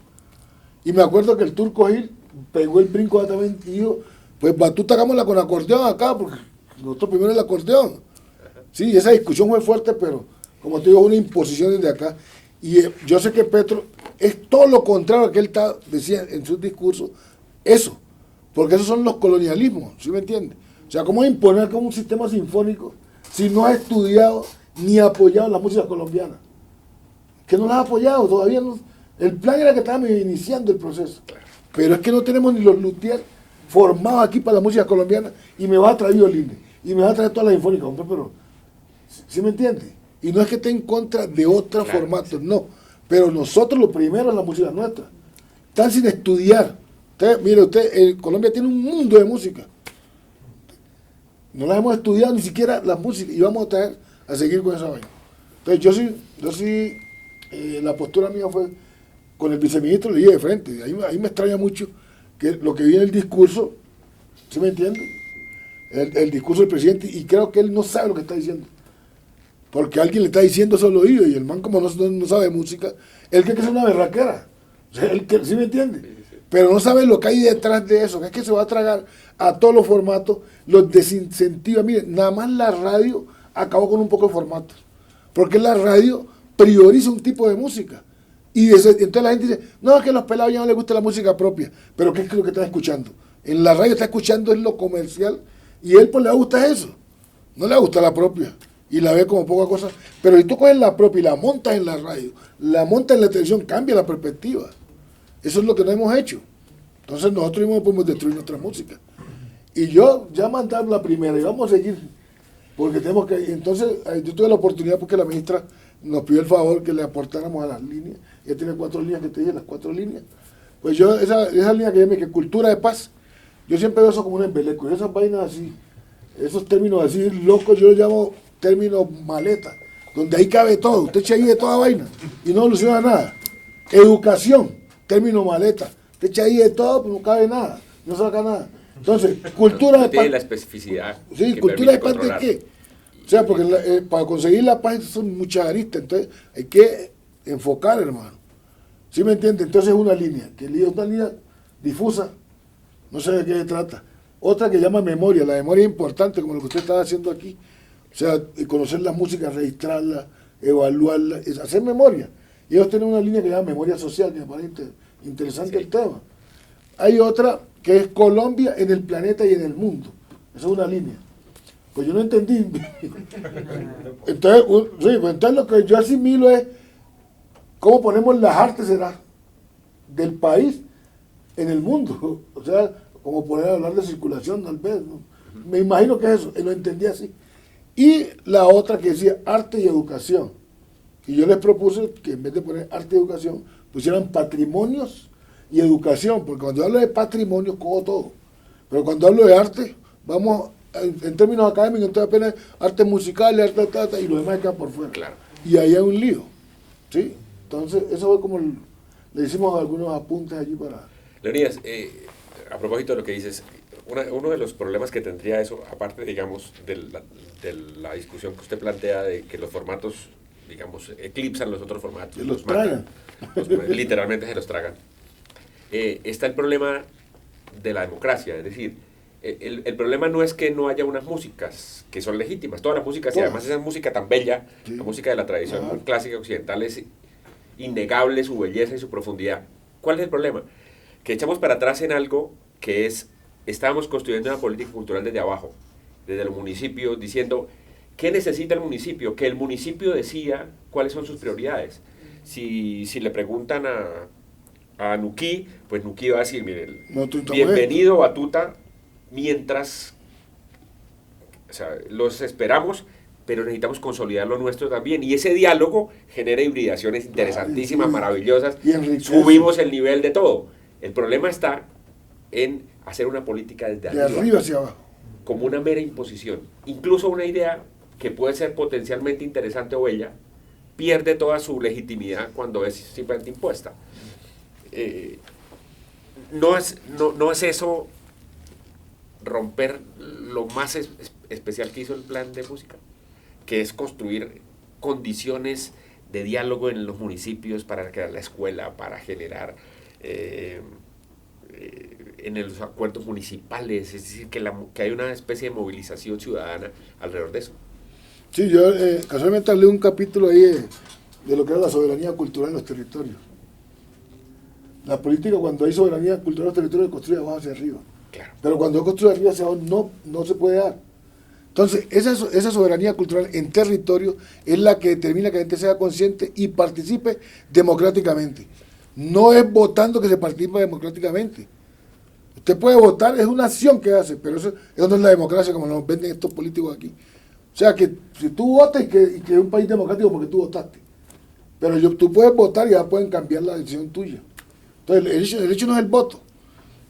Y me acuerdo que el Turco Gil pegó el brinco también y dijo, pues Batuta hagámosla con acordeón acá, porque nosotros primero el acordeón. Sí, esa discusión fue fuerte, pero como te digo, una imposición desde acá. Y yo sé que Petro es todo lo contrario a lo que él decía en sus discursos, eso, porque esos son los colonialismos, ¿sí me entiende? O sea, ¿cómo imponer como un sistema sinfónico si no ha estudiado ni apoyado la música colombiana? Que no la ha apoyado, todavía no. El plan era que estábamos iniciando el proceso, pero es que no tenemos ni los luthiers formados aquí para la música colombiana, y me va a traer violines, y me va a traer todas las sinfónicas, hombre, pero, ¿sí me entiende? Y no es que esté en contra de otros formatos, no, pero nosotros lo primero es la música nuestra. Están sin estudiar. Colombia tiene un mundo de música. No las hemos estudiado ni siquiera las músicas, y vamos a seguir con esa vaina. Entonces yo sí, la postura mía fue, con el viceministro le dije de frente, ahí me extraña mucho que lo que vi en el discurso, ¿sí me entiende? El discurso del presidente, y creo que él no sabe lo que está diciendo. Porque alguien le está diciendo eso al oído, y el man como no sabe música, él cree que es una berraquera. O sea, ¿sí me entiende? Pero no sabe lo que hay detrás de eso, que es que se va a tragar a todos los formatos, los desincentiva. Miren, nada más la radio acabó con un poco de formatos, porque la radio prioriza un tipo de música. Y entonces la gente dice, no, es que a los pelados ya no les gusta la música propia, pero ¿qué es lo que están escuchando? En la radio está escuchando es lo comercial, y él pues le gusta eso, no le gusta la propia, y la ve como poca cosa. Pero si tú coges la propia y la montas en la radio, la montas en la televisión, cambia la perspectiva. Eso es lo que no hemos hecho. Entonces nosotros mismos podemos destruir nuestra música. Y yo ya mandar la primera, y vamos a seguir, porque tenemos que. Entonces yo tuve la oportunidad, porque la ministra nos pidió el favor que le aportáramos a las líneas. Ella tiene 4 líneas que te dije, las 4 líneas. Pues yo, esa línea que llame que cultura de paz, yo siempre veo eso como un embeleco. Y esas vainas así, esos términos así locos, yo los llamo términos maleta, donde ahí cabe todo. Usted echa ahí de toda vaina y no soluciona nada. Educación, término maleta. Usted echa ahí de todo, pero no cabe nada, no saca nada. Entonces, cultura de paz. Tiene la especificidad. Sí, cultura de paz de qué. O sea, porque para conseguir la paz son muchas aristas, entonces hay que enfocar, hermano. ¿Sí me entiende? Entonces es una línea, que es una línea difusa, no sé de qué se trata. Otra que llama memoria, la memoria es importante, como lo que usted está haciendo aquí. O sea, conocer la música, registrarla, evaluarla, es hacer memoria. Y ellos tienen una línea que se llama memoria social, que me parece interesante el tema. Hay otra que es Colombia en el planeta y en el mundo. Esa es una línea. Pues yo no entendí. Entonces, entonces lo que yo asimilo es cómo ponemos las artes del país en el mundo. O sea, como poder hablar de circulación, tal vez. ¿No? Me imagino que es eso, y lo entendí así. Y la otra que decía arte y educación. Y yo les propuse que en vez de poner arte y educación, pusieran patrimonios y educación, porque cuando hablo de patrimonio, cojo todo. Pero cuando hablo de arte, vamos, en términos académicos, entonces apenas arte musical, arte, y lo demás queda por fuera. Claro. Y ahí hay un lío. ¿Sí? Entonces, eso fue como le hicimos algunos apuntes allí para... Leonidas, a propósito de lo que dices, uno de los problemas que tendría eso, aparte, digamos, de la discusión que usted plantea de que los formatos, digamos, eclipsan los otros formatos. Que los tragan. Literalmente se los tragan. Está el problema de la democracia, es decir, el problema no es que no haya unas músicas que son legítimas, todas las músicas, y además esa música tan bella, sí, la música de la tradición clásica occidental es innegable su belleza y su profundidad. ¿Cuál es el problema? Que echamos para atrás en algo que es, estábamos construyendo una política cultural desde abajo, desde los municipios, diciendo, ¿qué necesita el municipio? Que el municipio decida cuáles son sus prioridades. Si le preguntan a Nuquí, pues Nuquí va a decir, miren, bienvenido Batuta, mientras, o sea, los esperamos, pero necesitamos consolidar lo nuestro también, y ese diálogo genera hibridaciones interesantísimas, maravillosas, subimos el nivel de todo. El problema está en hacer una política desde arriba hacia abajo, como una mera imposición. Incluso una idea que puede ser potencialmente interesante o bella, pierde toda su legitimidad cuando es simplemente impuesta. No es eso romper lo más especial que hizo el plan de música, que es construir condiciones de diálogo en los municipios para crear la escuela, para generar en los acuerdos municipales, es decir, que hay una especie de movilización ciudadana alrededor de eso. Sí, yo casualmente hablé un capítulo ahí de lo que era la soberanía cultural en los territorios. La política, cuando hay soberanía cultural en los territorios, construye de abajo hacia arriba. Claro. Pero cuando yo construyo de arriba hacia abajo, no se puede dar. Entonces, esa soberanía cultural en territorio es la que determina que la gente sea consciente y participe democráticamente. No es votando que se participa democráticamente. Usted puede votar, es una acción que hace, pero eso no es la democracia como nos venden estos políticos aquí. O sea, que si tú votas y que es un país democrático porque tú votaste. Pero tú puedes votar y ya pueden cambiar la decisión tuya. Entonces, el hecho no es el voto.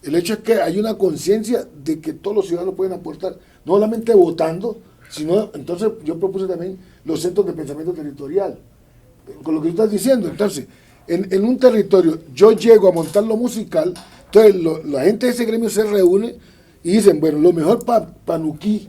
El hecho es que hay una conciencia de que todos los ciudadanos pueden aportar, no solamente votando, sino, entonces yo propuse también los centros de pensamiento territorial, con lo que tú estás diciendo. Entonces, en un territorio, yo llego a montar lo musical, entonces la gente de ese gremio se reúne y dicen, bueno, lo mejor para Nuquí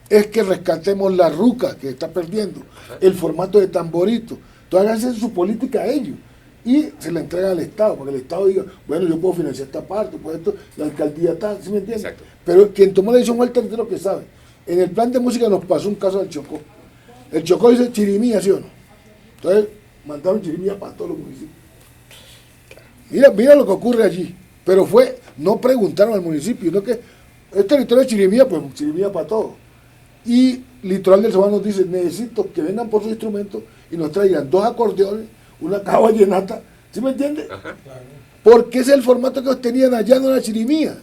es que rescatemos la ruca que está perdiendo, el formato de tamborito. Entonces háganse su política a ellos. Y se la entrega al Estado, para que el Estado diga, bueno, yo puedo financiar esta parte, puedo esto, la alcaldía está, ¿sí me entiendes? Exacto. Pero quien tomó la decisión fue el territorio que sabe. En el plan de música nos pasó un caso del Chocó. El Chocó dice Chirimía, ¿sí o no? Entonces mandaron Chirimía para todos los municipios. Mira lo que ocurre allí. Pero no preguntaron al municipio, no que es territorio de Chirimía, pues Chirimía para todos. Y Litoral del Sabana nos dice, necesito que vengan por sus instrumentos y nos traigan 2 acordeones, una caja vallenata, ¿sí me entiendes? Porque ese es el formato que ellos tenían allá, no era Chirimía.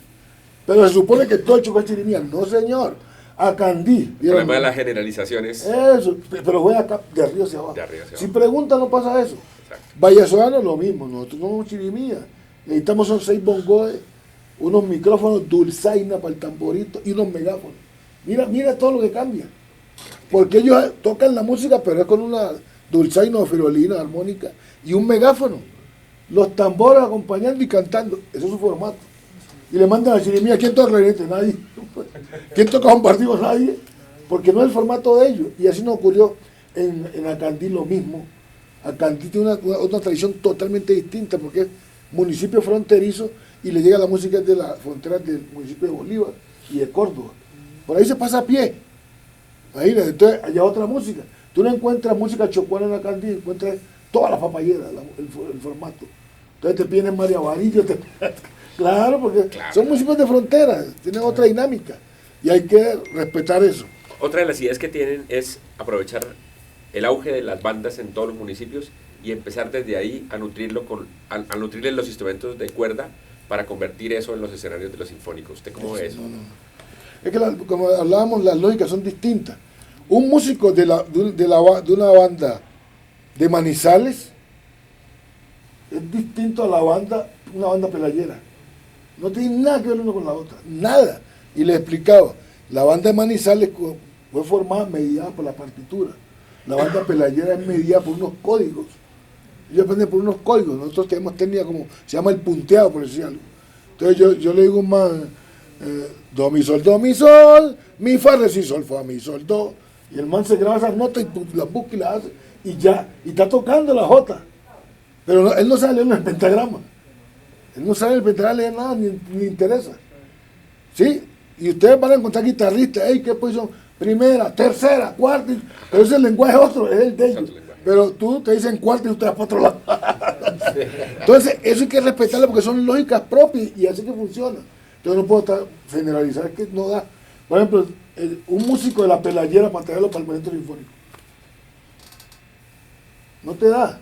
Pero se supone que todo el Chocó es Chirimía. No, señor. A Candí. El problema de las generalizaciones. Eso, pero fue acá, de arriba hacia abajo. Si preguntan, no pasa eso. Exacto. Vallesolano lo mismo, nosotros no somos Chirimía. Necesitamos son 6 bongoes, unos micrófonos, dulzaina para el tamborito y unos megáfonos. Mira todo lo que cambia. Porque ellos tocan la música, pero es con una dulzaina o firolina, armónica y un megáfono. Los tambores acompañando y cantando. Eso es su formato. Y le mandan a Chirimía, ¿quién toca clarinete? Nadie. ¿Quién toca un partido? Nadie. porque no es el formato de ellos. Y así nos ocurrió en Acandí lo mismo. Acandí tiene otra tradición totalmente distinta, porque es municipio fronterizo y le llega la música de las fronteras del municipio de Bolívar y de Córdoba. Por ahí se pasa a pie. Ahí, entonces, allá otra música. Tú no encuentras música chocuana en Acandí, encuentras toda la papayera, el formato. Entonces te piden María Varillo, claro, porque son municipios de frontera, tienen otra dinámica y hay que respetar eso. Otra de las ideas que tienen es aprovechar el auge de las bandas en todos los municipios y empezar desde ahí a nutrirlo a nutrirle los instrumentos de cuerda para convertir eso en los escenarios de los sinfónicos. ¿Usted cómo ve eso? No. Es que como hablábamos, las lógicas son distintas. Un músico de una banda de Manizales es distinto a una banda pelayera. No tiene nada que ver uno con la otra, nada. Y le explicaba, la banda de Manizales fue formada, mediada por la partitura. La banda pelayera es mediada por unos códigos. Ellos aprenden por unos códigos. Nosotros tenemos técnica como, se llama el punteado, por decir algo. Entonces yo le digo más, do, mi, sol, mi, fa, re, si, sol, fa, mi, sol, do. Y el man se graba esas notas y las busca y las hace. Y ya, y está tocando la jota. Pero no, él no sabe leer el pentagrama. Él no sabe el pentagrama leer nada, ni le interesa. ¿Sí? Y ustedes van a encontrar guitarristas, hey, ¿qué posición? Primera, tercera, cuarta, pero ese lenguaje otro, es el de ellos. Pero tú te dicen cuarta y tú te vas para otro lado. Entonces, eso hay que respetarlo porque son lógicas propias y así que funciona. Entonces no puedo generalizar, que no da. Por ejemplo, un músico de la pelayera para traerlo para el movimiento sinfónico. No te da.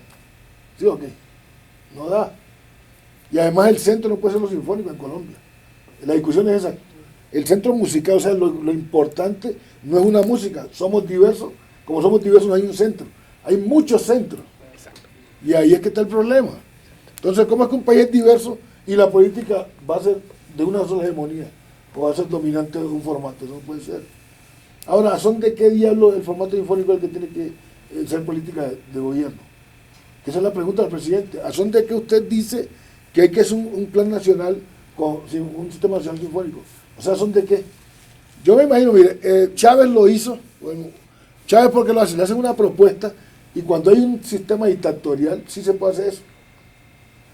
¿Sí o qué? No da. Y además el centro no puede ser lo sinfónico en Colombia. La discusión es esa. El centro musical, o sea, lo importante no es una música, somos diversos, como somos diversos no hay un centro, hay muchos centros. Exacto. Y ahí es que está el problema. Entonces, ¿cómo es que un país es diverso y la política va a ser de una sola hegemonía o va a ser dominante de un formato? Eso no puede ser. Ahora, ¿a son de qué diablo el formato sinfónico es el que tiene que ser política de gobierno? Esa es la pregunta del presidente. ¿A son de qué usted dice que hay que hacer un plan nacional con un sistema nacional sinfónico? O sea, ¿son de qué? Yo me imagino, mire, Chávez lo hizo, bueno, Chávez porque lo hace, le hacen una propuesta y cuando hay un sistema dictatorial, sí se puede hacer eso.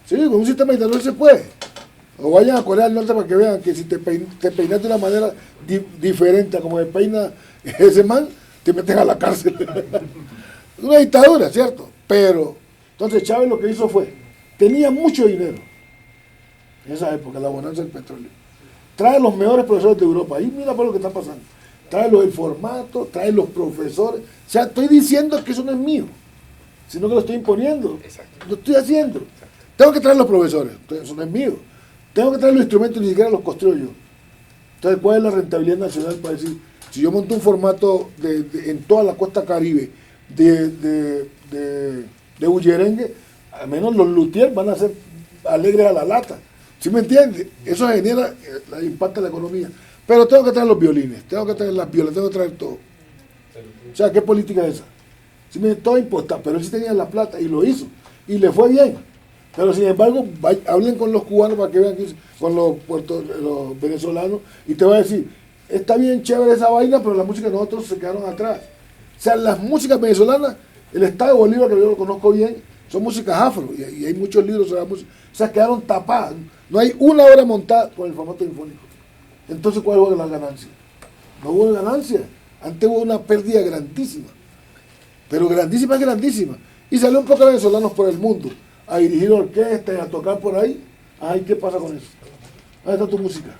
Sí, con un sistema dictatorial se puede. O vayan a Corea del Norte para que vean que si te peinas de una manera diferente a como se peina ese man, te meten a la cárcel. Es una dictadura, ¿cierto? Pero, entonces Chávez lo que hizo fue, tenía mucho dinero en esa época, la bonanza del petróleo. Trae los mejores profesores de Europa, y mira por lo que está pasando. Trae el formato, trae los profesores. O sea, estoy diciendo que eso no es mío, sino que lo estoy imponiendo. Exacto. Lo estoy haciendo. Exacto. Tengo que traer los profesores, entonces eso no es mío. Tengo que traer los instrumentos, ni siquiera los construyo yo. Entonces, ¿cuál es la rentabilidad nacional para decir, si yo monto un formato en toda la costa caribe de bullerengue, al menos los luthiers van a ser alegres a la lata? ¿Sí me entiende? Eso genera, impacta la economía. Pero tengo que traer los violines, tengo que traer las violas, tengo que traer todo. O sea, ¿qué política es esa? Sí, todo impostado, pero él sí tenía la plata y lo hizo. Y le fue bien. Pero sin embargo, hablen con los cubanos para que vean, con los venezolanos, y te va a decir, está bien chévere esa vaina, pero la música de nosotros se quedaron atrás. O sea, las músicas venezolanas, el estado de Bolívar, que yo lo conozco bien, son músicas afro, y hay muchos libros sobre la música. O sea, quedaron tapadas. No hay una hora montada con el formato sinfónico. Entonces, ¿cuál fue la ganancia? No hubo ganancia. Antes hubo una pérdida grandísima. Pero grandísima, grandísima. Y salió un poco de venezolanos por el mundo a dirigir orquestas y a tocar por ahí. Ay, ¿qué pasa con eso? ¿Dónde está tu música?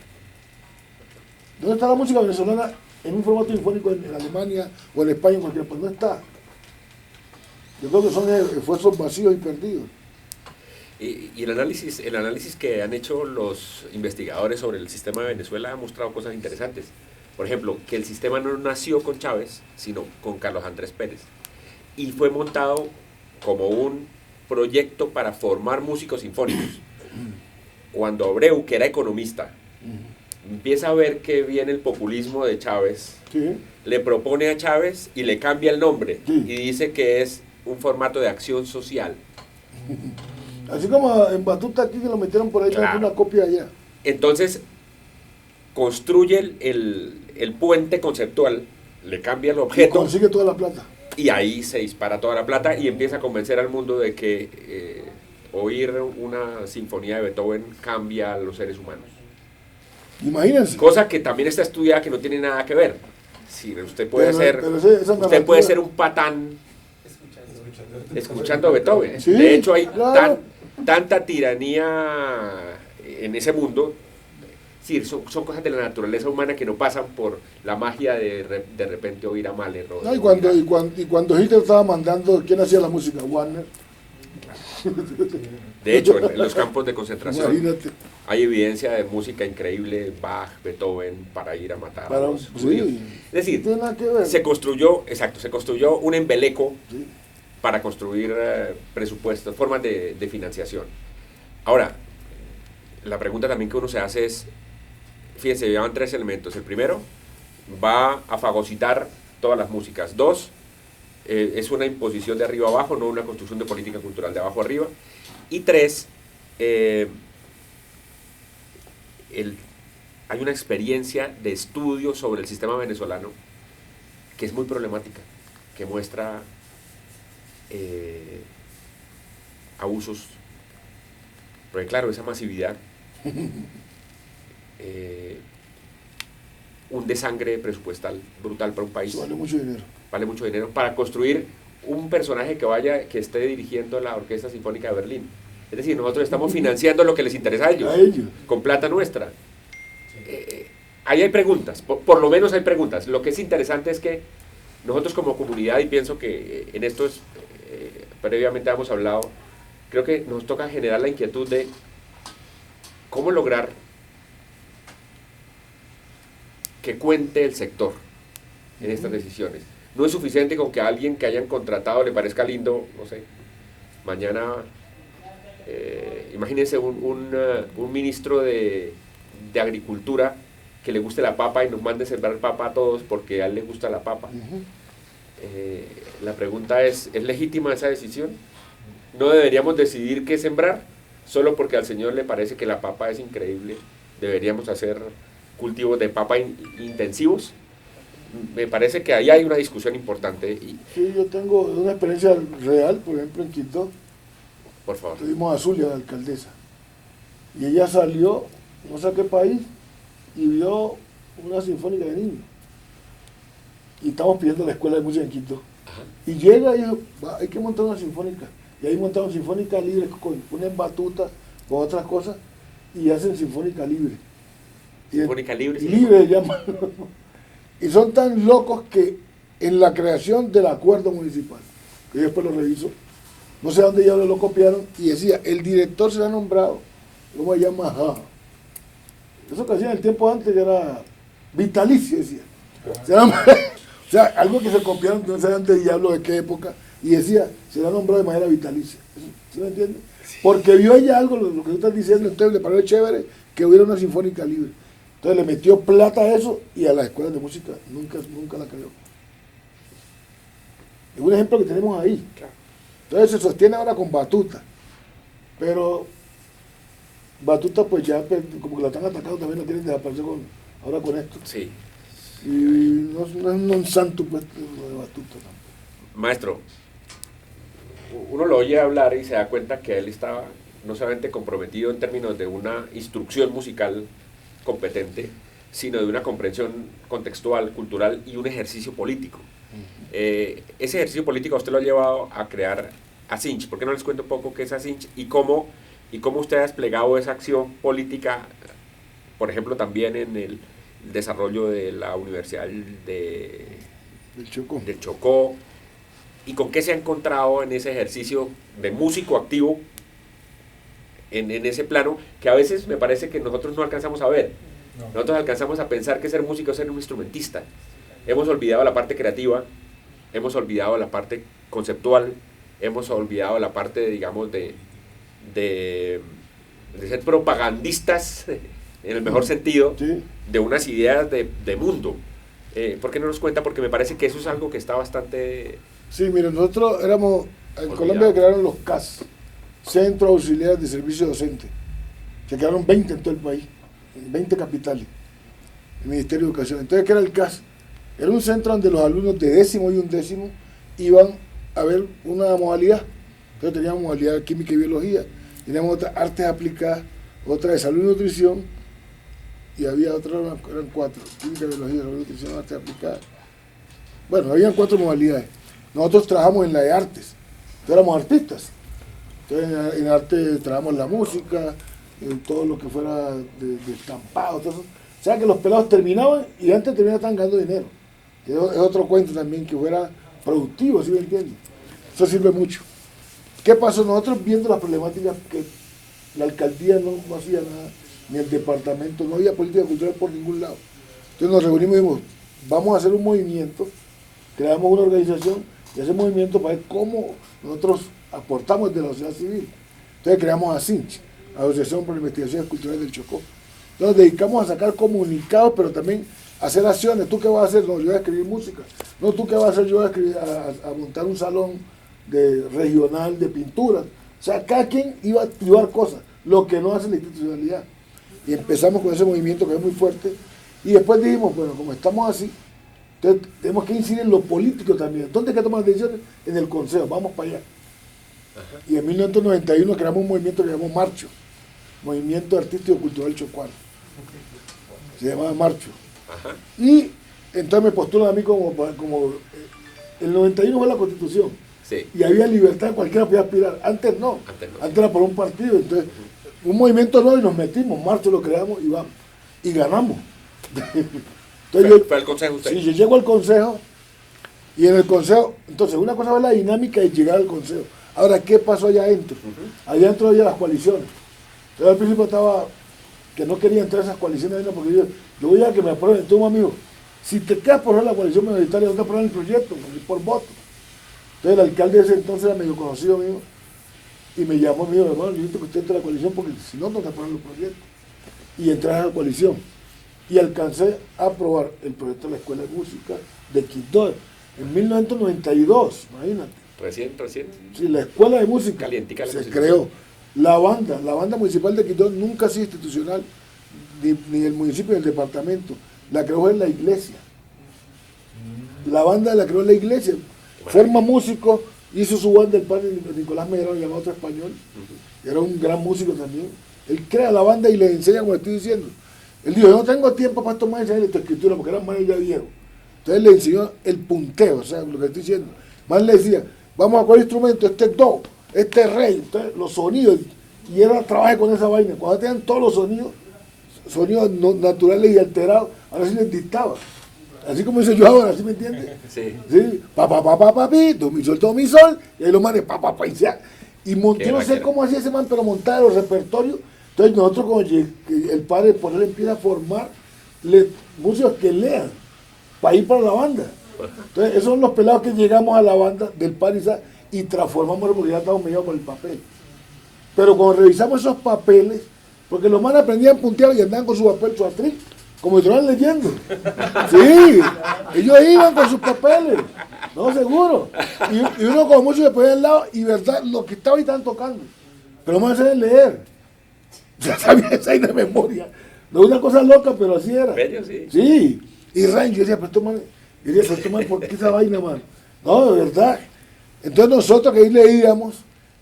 ¿Dónde está la música venezolana en un formato sinfónico en Alemania o en España? Porque pues no está. Yo creo que son esfuerzos vacíos y perdidos. Y el análisis que han hecho los investigadores sobre el sistema de Venezuela ha mostrado cosas interesantes. Por ejemplo, que el sistema no nació con Chávez, sino con Carlos Andrés Pérez. Y fue montado como un proyecto para formar músicos sinfónicos. Cuando Abreu, que era economista, empieza a ver que viene el populismo de Chávez, sí, le propone a Chávez y le cambia el nombre, sí, y dice que es un formato de acción social. Así como en Batuta aquí que lo metieron por ahí, claro, una copia allá. Entonces, construye el puente conceptual le cambia el Y objeto consigue toda la plata. y ahí se dispara toda la plata y empieza a convencer al mundo de que oír una sinfonía de Beethoven cambia a los seres humanos. Imagínense. Cosa que también está estudiada que no tiene nada que ver. Sí, usted puede Pero esa usted puede narrativa- ser un patán escuchando a Beethoven. Sí, De hecho, hay claro. tanta tiranía en ese mundo. Sí, son cosas de la naturaleza humana que no pasan por la magia de repente oír a Mahler. No, y cuando Hitler estaba mandando, ¿quién hacía la música? Warner. De hecho, en los campos de concentración Imagínate. hay evidencia de música increíble, Bach, Beethoven, para ir a matar a Para, los sí, judíos. Es decir, no tiene nada que ver. se construyó un embeleco Sí. para construir presupuestos, formas de financiación. Ahora, la pregunta también que uno se hace es, fíjense, llevan 3 elementos. El primero, va a fagocitar todas las músicas. 2, es una imposición de arriba abajo, no una construcción de política cultural de abajo arriba. Y 3, hay una experiencia de estudio sobre el sistema venezolano que es muy problemática, que muestra abusos, porque claro, esa masividad, un desangre presupuestal brutal para un país, Eso vale mucho dinero. vale mucho dinero, para construir un personaje que esté dirigiendo la Orquesta Sinfónica de Berlín. Es decir, nosotros estamos financiando lo que les interesa a ellos, con plata nuestra. Ahí hay preguntas, por lo menos hay preguntas. Lo que es interesante es que nosotros como comunidad, y pienso que en esto previamente hemos hablado, creo que nos toca generar la inquietud de cómo lograr que cuente el sector en estas decisiones. No es suficiente con que a alguien que hayan contratado le parezca lindo, no sé, mañana, imagínense un ministro de Agricultura que le guste la papa y nos mande sembrar papa a todos porque a él le gusta la papa. La pregunta ¿es legítima esa decisión? ¿No deberíamos decidir qué sembrar solo porque al señor le parece que la papa es increíble? ¿Deberíamos hacer cultivos de papa intensivos? Me parece que ahí hay una discusión importante. Sí, yo tengo una experiencia real, por ejemplo, en Quito. Por favor. Tuvimos a Zulia, la alcaldesa, y ella salió, no sé a qué país, y vio una sinfónica de niños. Y estamos pidiendo la escuela de música en Quito. Ajá. Y llega y dijo, hay que montar una sinfónica. Y ahí montaron sinfónica libre, ponen batuta, con otras cosas, y hacen sinfónica libre. Sinfónica libre. Libre llaman. Y son tan locos que en la creación del acuerdo municipal, que yo después lo reviso, no sé dónde ya lo copiaron, y decía, el director se ha nombrado, ¿cómo se llama? Eso que hacían el tiempo antes era vitalicio, decía. O sea, algo que se copiaron, no sé antes diablo de qué época, y decía, se le ha nombrado de manera vitalicia. ¿Sí me entiendes? Porque vio ella algo, lo que tú estás diciendo, entonces le pareció chévere que hubiera una sinfónica libre. Entonces le metió plata a eso y a las escuelas de música nunca la creó. Es un ejemplo que tenemos ahí. Claro. Entonces se sostiene ahora con batuta, pero batuta pues ya como que la están atacando, también la tienen que desaparecer ahora con esto. Sí. Y no es un santo pues lo de batuta tampoco. Maestro, uno lo oye hablar y se da cuenta que él estaba no solamente comprometido en términos de una instrucción musical competente, sino de una comprensión contextual, cultural y un ejercicio político. Ese ejercicio político usted lo ha llevado a crear Asinch. ¿Por qué no les cuento un poco qué es Asinch y cómo usted ha desplegado esa acción política, por ejemplo, también en el desarrollo de la Universidad del Chocó, y con qué se ha encontrado en ese ejercicio de músico activo en ese plano que a veces me parece que nosotros no alcanzamos a ver? Nosotros alcanzamos a pensar que ser músico es ser un instrumentista. Hemos olvidado la parte creativa, hemos olvidado la parte conceptual, hemos olvidado la parte, digamos, de ser propagandistas, en el mejor sentido, Sí. de unas ideas de mundo. ¿Por qué no nos cuenta? Porque me parece que eso es algo que está bastante... Sí, miren, nosotros éramos, en Olvidado. Colombia crearon los CAS, Centro Auxiliar de Servicio Docente. Se crearon 20 en todo el país, en 20 capitales, el Ministerio de Educación. Entonces, ¿qué era el CAS? Era un centro donde los alumnos de 10º y 11º iban a ver una modalidad. Entonces teníamos modalidad de química y biología, teníamos otra artes aplicadas, otra de salud y nutrición, y había otra, eran 4, química, biología, salud y nutrición, artes aplicadas. Bueno, habían 4 modalidades. Nosotros trabajamos en la de artes, entonces éramos artistas. Entonces en arte trabajamos la música, en todo lo que fuera de estampado, todo eso. O sea que los pelados terminaban y antes terminaban ganando dinero. Es otro cuento también, que fuera productivo, ¿sí me entiendes? Eso sirve mucho. ¿Qué pasó? Nosotros viendo las problemáticas que la alcaldía no hacía nada, ni el departamento, no había política cultural por ningún lado. Entonces nos reunimos y dijimos, vamos a hacer un movimiento, creamos una organización y ese movimiento para ver cómo nosotros aportamos de la sociedad civil. Entonces creamos a CINCH, Asociación por Investigaciones Culturales del Chocó. Nos dedicamos a sacar comunicados, pero también a hacer acciones. ¿Tú qué vas a hacer? No, yo voy a escribir música. No, ¿tú qué vas a hacer? Yo voy a montar un salón regional de pintura. O sea, cada quien iba a activar cosas, lo que no hace la institucionalidad. Y empezamos con ese movimiento que es muy fuerte. Y después dijimos, bueno, como estamos así, entonces tenemos que incidir en lo político también. ¿Dónde hay que tomar decisiones? En el Consejo, vamos para allá. Ajá. Y en 1991 creamos un movimiento que llamamos Marcho, Movimiento Artístico Cultural Chocuano. Se llamaba Marcho. Ajá. Y entonces me postulan a mí como el 91 fue la Constitución. Sí. Y había libertad, cualquiera podía aspirar. Antes no. Antes era por un partido. Entonces, un movimiento nuevo y nos metimos. Marcho lo creamos y vamos. Y ganamos. Entonces ¿Fue al consejo usted? Sí, yo llego al consejo y en el consejo, entonces una cosa es la dinámica de llegar al consejo. Ahora, ¿qué pasó allá adentro? Allá adentro había las coaliciones. Entonces al principio estaba que no quería entrar a esas coaliciones porque yo voy a que me aprueben. Tú, amigo, si te quedas por la coalición mayoritaria, no te aprueban el proyecto, por voto. Entonces el alcalde de ese entonces era medio conocido mío y me llamó y me dijo, hermano, yo necesito que usted entre a la coalición porque si no, no te aprueban los proyectos. Y entré a la coalición. Y alcancé a aprobar el proyecto de la Escuela de Música de Quito en 1992, imagínate. Recién. Sí, la Escuela de Música Calientica se creó. La banda municipal de Quito nunca ha sido institucional, ni el municipio ni el departamento. La creó en la iglesia. La banda la creó en la iglesia. Forma músicos, hizo su banda el padre Nicolás Medrano, llamado Otro Español. Era un gran músico también. Él crea la banda y le enseña, como estoy diciendo. Él dijo, yo no tengo tiempo para tomar esa escritura porque eran más ya viejos. Entonces le enseñó el punteo, o sea, lo que estoy diciendo. Más le decía, vamos a coger instrumento, este es do, este es re, entonces, los sonidos. Y él trabaja con esa vaina. Cuando tenían todos los sonidos no, naturales y alterados, ahora sí les dictaba. Así como hice yo ahora, ¿sí me entiendes? Sí. ¿Sí? Pi, do, mi sol, y ahí los manes, y ya. Y monté, no sé cómo hacía ese man, pero montaba los repertorios. Entonces nosotros como el padre por él empieza a formar músicos que lean para ir para la banda. Entonces esos son los pelados que llegamos a la banda del padre y transformamos porque ya estamos mediados con el papel. Pero cuando revisamos esos papeles, porque los manes aprendían punteado y andaban con su papel, su atriz, como si estuvieran leyendo. Sí, ellos iban con sus papeles, no seguro. Y uno como músico se ponía al lado y verdad, lo que estaba y estaban tocando. Pero los manes saben leer. Ya sabía esa de memoria. No es una cosa loca, pero así era. ¿Serio? Sí. Sí. Y Ryan, yo decía, pero esto man, ¿por qué esa vaina, man? No, de verdad. Entonces nosotros que ahí leíamos,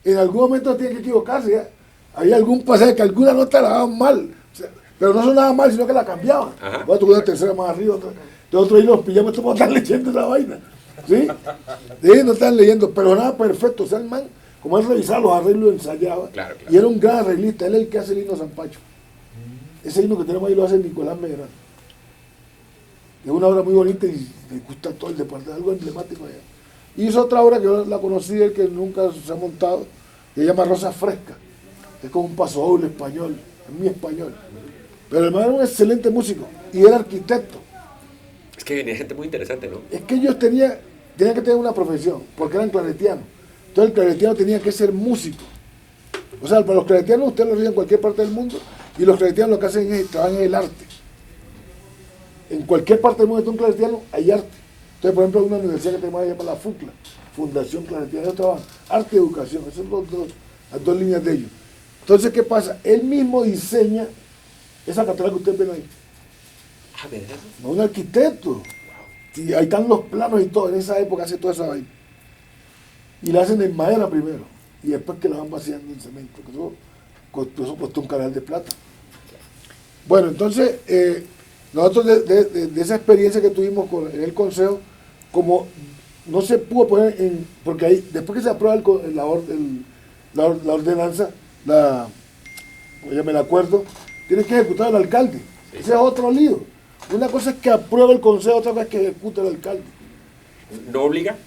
en algún momento tiene que equivocarse. ¿Ya? Había algún pasaje que alguna nota la daban mal. O sea, pero no sonaba mal, sino que la cambiaban. Bueno, tuve una tercera más arriba, otra. Nosotros ahí los pillamos, estos están leyendo esa vaina. ¿Sí? Sí, no están leyendo, pero nada perfecto. O sea, el man, como él revisaba los arreglos, ensayaba. Claro. Y era un gran arreglista. Él es el que hace el himno San Pacho. Ese himno que tenemos ahí lo hace Nicolás Medrano. Es una obra muy bonita y me gusta todo el departamento, algo emblemático allá. Y hizo otra obra que yo la conocí, el que nunca se ha montado, que se llama Rosa Fresca. Es como un paso doble español, es mi español. Pero el man era un excelente músico y era arquitecto. Es que venía gente muy interesante, ¿no? Es que ellos tenían que tener una profesión, porque eran claretianos. Entonces el claretiano tenía que ser músico. O sea, para los claretianos ustedes lo ven en cualquier parte del mundo y los claretianos lo que hacen es trabajan en el arte. En cualquier parte del mundo de un claretiano hay arte. Entonces, por ejemplo, hay una universidad que tenemos que llama la FUCLA, Fundación Claretiana. Ellos trabajan arte y educación, esas son las dos líneas de ellos. Entonces, ¿qué pasa? Él mismo diseña esa catedral que ustedes ven ahí. Ah, ¿verdad? No, un arquitecto. Y ahí están los planos y todo, en esa época hace toda esa vaina. Y la hacen en madera primero, y después que la van vaciando en cemento, que eso costó un canal de plata. Bueno, entonces, nosotros de esa experiencia que tuvimos en el consejo, como no se pudo poner en, porque ahí, después que se aprueba la ordenanza, pues ya me la acuerdo, tiene que ejecutar el alcalde. Sí. Ese es otro lío. Una cosa es que aprueba el consejo, otra cosa es que ejecuta el alcalde. ¿No obliga?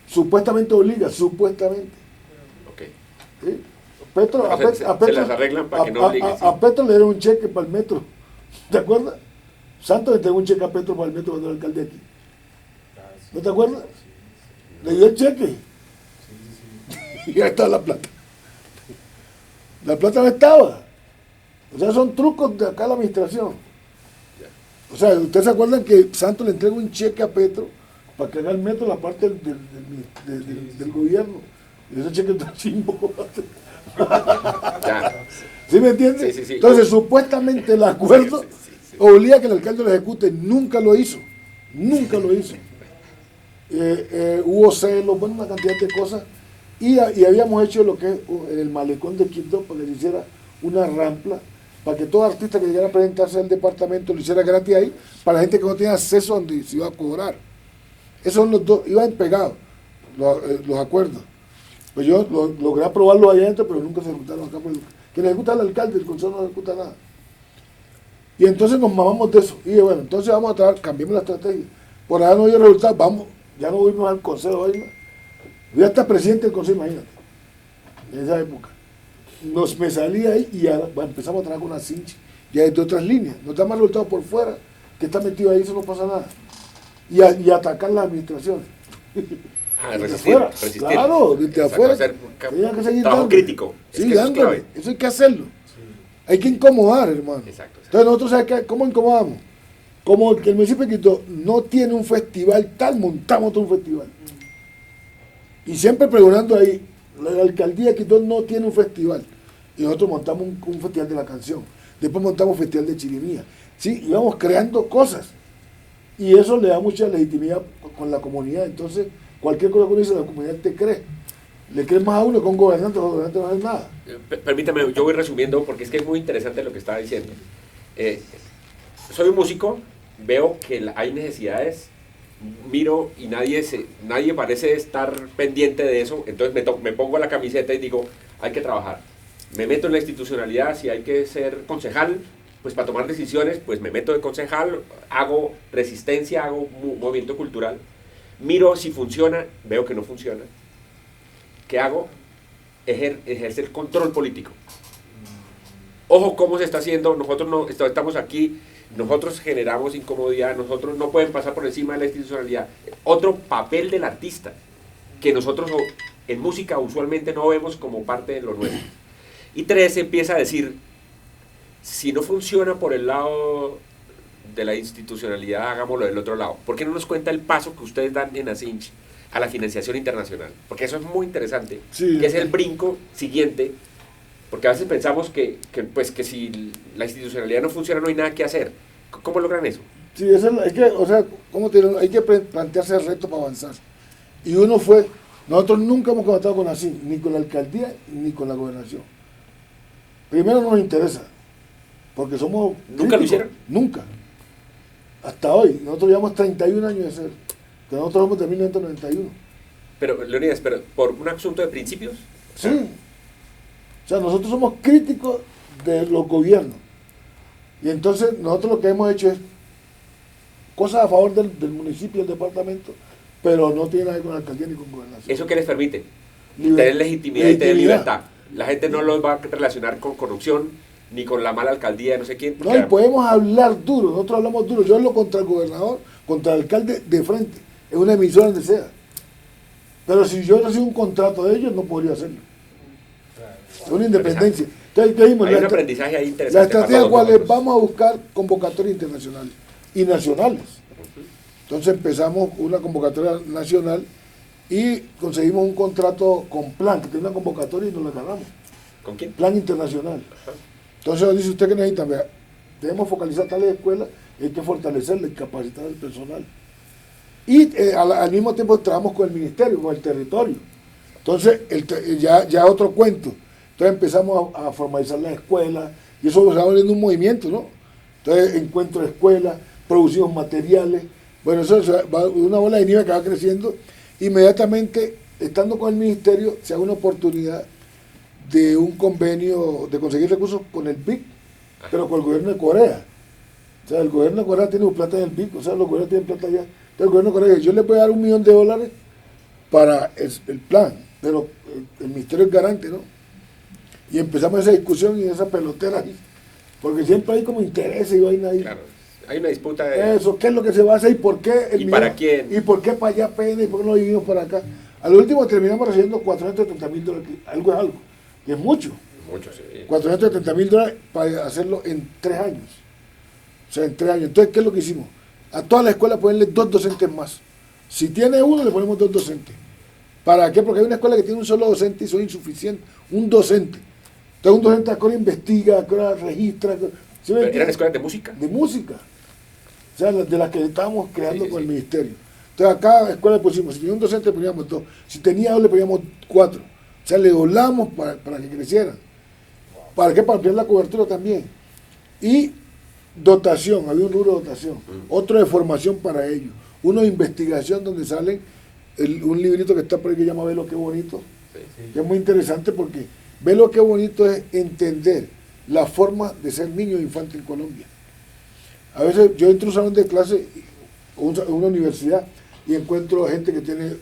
Supuestamente obliga, supuestamente. Ok. ¿Sí? Petro, se las arreglan para que no obliguen. A Petro le dieron un cheque para el metro. ¿Te acuerdas? Santos le entregó un cheque a Petro para el metro cuando era alcalde aquí. ¿No te acuerdas? Le dio el cheque. Y ahí está la plata. La plata no estaba. O sea, son trucos de acá la administración. O sea, ¿ustedes se acuerdan que Santos le entrega un cheque a Petro para que haga el metro la parte del gobierno? Y ese cheque está chimbo. ¿Sí me entiendes? Sí. Entonces, supuestamente el acuerdo obliga a que el alcalde lo ejecute. Nunca lo hizo. Nunca lo hizo. Hubo celos, bueno, una cantidad de cosas. Y habíamos hecho lo que es el malecón de Quito para que se hiciera una rampa, para que todo artista que llegara a presentarse al departamento lo hiciera gratis ahí, para la gente que no tenía acceso a donde se iba a cobrar. Esos son los dos, iban pegados los acuerdos. Pues yo logré aprobarlo allá adentro, pero nunca se ejecutaron acá. Que le ejecuta el alcalde, el consejo no ejecuta nada. Y entonces nos mamamos de eso. Y dije, bueno, entonces vamos a trabajar, cambiemos la estrategia. Por allá no dio resultado, vamos, ya no volvimos al consejo hoy más. Yo hasta presidente del consejo, imagínate, en esa época. Me salí ahí y ya, bueno, empezamos a trabajar con una cincha, ya de otras líneas. Nos da más resultados por fuera, que está metido ahí, eso no pasa nada. Y atacar la administración. Resistir. Claro, desde afuera. Tenía que seguir trabajo crítico. Sí, dándole. Eso hay que hacerlo. Sí. Hay que incomodar, hermano. Exacto. Entonces nosotros, ¿sabes cómo incomodamos? Como que el municipio de Quito no tiene un festival tal, montamos todo un festival. Y siempre pregonando ahí, la alcaldía de Quito no tiene un festival. Y nosotros montamos un festival de la canción. Después montamos un festival de chirimía. Sí, íbamos creando cosas. Y eso le da mucha legitimidad con la comunidad. Entonces, cualquier cosa que uno dice, la comunidad te cree. Le crees más a uno que a un gobernante, los gobernantes no hacen nada. Permítame, yo voy resumiendo porque es que es muy interesante lo que estaba diciendo. Soy un músico, veo que hay necesidades, miro y nadie parece estar pendiente de eso, entonces me pongo la camiseta y digo, hay que trabajar. Me meto en la institucionalidad, si hay que ser concejal, pues para tomar decisiones, pues me meto de concejal, hago resistencia, hago movimiento cultural, miro si funciona, veo que no funciona. ¿Qué hago? Ejercer control político. Ojo cómo se está haciendo, nosotros no estamos aquí, nosotros generamos incomodidad, nosotros no pueden pasar por encima de la institucionalidad. Otro papel del artista, que nosotros en música usualmente no vemos como parte de lo nuestro. Y 3, empieza a decir, si no funciona por el lado de la institucionalidad, hagámoslo del otro lado. ¿Por qué no nos cuenta el paso que ustedes dan en Asinch a la financiación internacional? Porque eso es muy interesante, sí, que es el brinco siguiente, porque a veces pensamos que si la institucionalidad no funciona no hay nada que hacer. ¿Cómo logran eso? Sí, hay que plantearse el reto para avanzar. Y nosotros nunca hemos contactado con Asinch, ni con la alcaldía, ni con la gobernación. Primero no nos interesa, porque somos... ¿Nunca lo hicieron? Nunca. Hasta hoy. Nosotros llevamos 31 años de ser. Que nosotros somos de 1991. Pero, Leonidas, ¿por un asunto de principios? Sí. O sea, nosotros somos críticos de los gobiernos. Y entonces nosotros lo que hemos hecho es cosas a favor del municipio y del departamento, pero no tiene nada que ver con la alcaldía ni con gobernación. ¿Eso qué les permite? Tener legitimidad y tener libertad. La gente no los va a relacionar con corrupción, ni con la mala alcaldía de no sé quién. No, y podemos hablar duro, nosotros hablamos duro. Yo hablo contra el gobernador, contra el alcalde de frente, en una emisora donde sea. Pero si yo recibo un contrato de ellos, no podría hacerlo. Es una independencia. Entonces, ¿qué dijimos? Hay un aprendizaje ahí interesante. La estrategia cuál es, vamos a buscar convocatorias internacionales y nacionales. Entonces empezamos una convocatoria nacional y conseguimos un contrato con Plan, que tiene una convocatoria y nos la ganamos. ¿Con quién? Plan internacional. Ajá. Entonces nos dice usted que necesita, vea, debemos focalizar tales escuelas, hay que fortalecerlas y capacitar al personal. Y al mismo tiempo trabajamos con el ministerio, con el territorio. Entonces, ya otro cuento. Entonces empezamos a formalizar las escuelas, y eso se va volviendo un movimiento, ¿no? Entonces, encuentro de escuelas, producimos materiales. Bueno, eso va una bola de nieve que va creciendo. Inmediatamente, estando con el ministerio, se da una oportunidad de un convenio, de conseguir recursos con el BIC, pero con el gobierno de Corea. O sea, el gobierno de Corea tiene plata en el BIC, o sea, los gobiernos tienen plata allá. Entonces, el gobierno de Corea dice, yo le voy a dar $1 millón para el plan, pero el ministerio es garante, ¿no? Y empezamos esa discusión y esa pelotera ahí, porque siempre hay como intereses y vaina ahí. Claro, hay una disputa de... Eso, ¿qué es lo que se va a hacer y por qué? ¿Y para quién? ¿Y por qué para allá pena y por qué no lo dividimos para acá? Al último terminamos recibiendo $430,000, algo es algo, y es mucho. Mucho, sí. $430,000 para hacerlo en 3 años. O sea, en 3 años. Entonces, ¿qué es lo que hicimos? A toda la escuela ponerle 2 docentes más. Si tiene uno, le ponemos 2 docentes. ¿Para qué? Porque hay una escuela que tiene un solo docente y son insuficientes. Un docente. Entonces, un docente ahora investiga, ahora registra. ¿Sí ¿Eran escuelas de música? De música. O sea, de las que estábamos creando con el ministerio. Entonces, a cada escuela le pusimos, si tenía un docente, le poníamos 2. Si tenía 2, le poníamos 4. O sea, le doblamos para que crecieran. ¿Para qué? Para ampliar la cobertura también. Y dotación, había un rubro de dotación. Otro de formación para ellos. Uno de investigación donde salen un librito que está por ahí que llama Ve lo que bonito. Que es muy interesante porque Ve lo que bonito es entender la forma de ser niño e infante en Colombia. A veces yo entro a un salón de clase, una universidad, y encuentro gente que tiene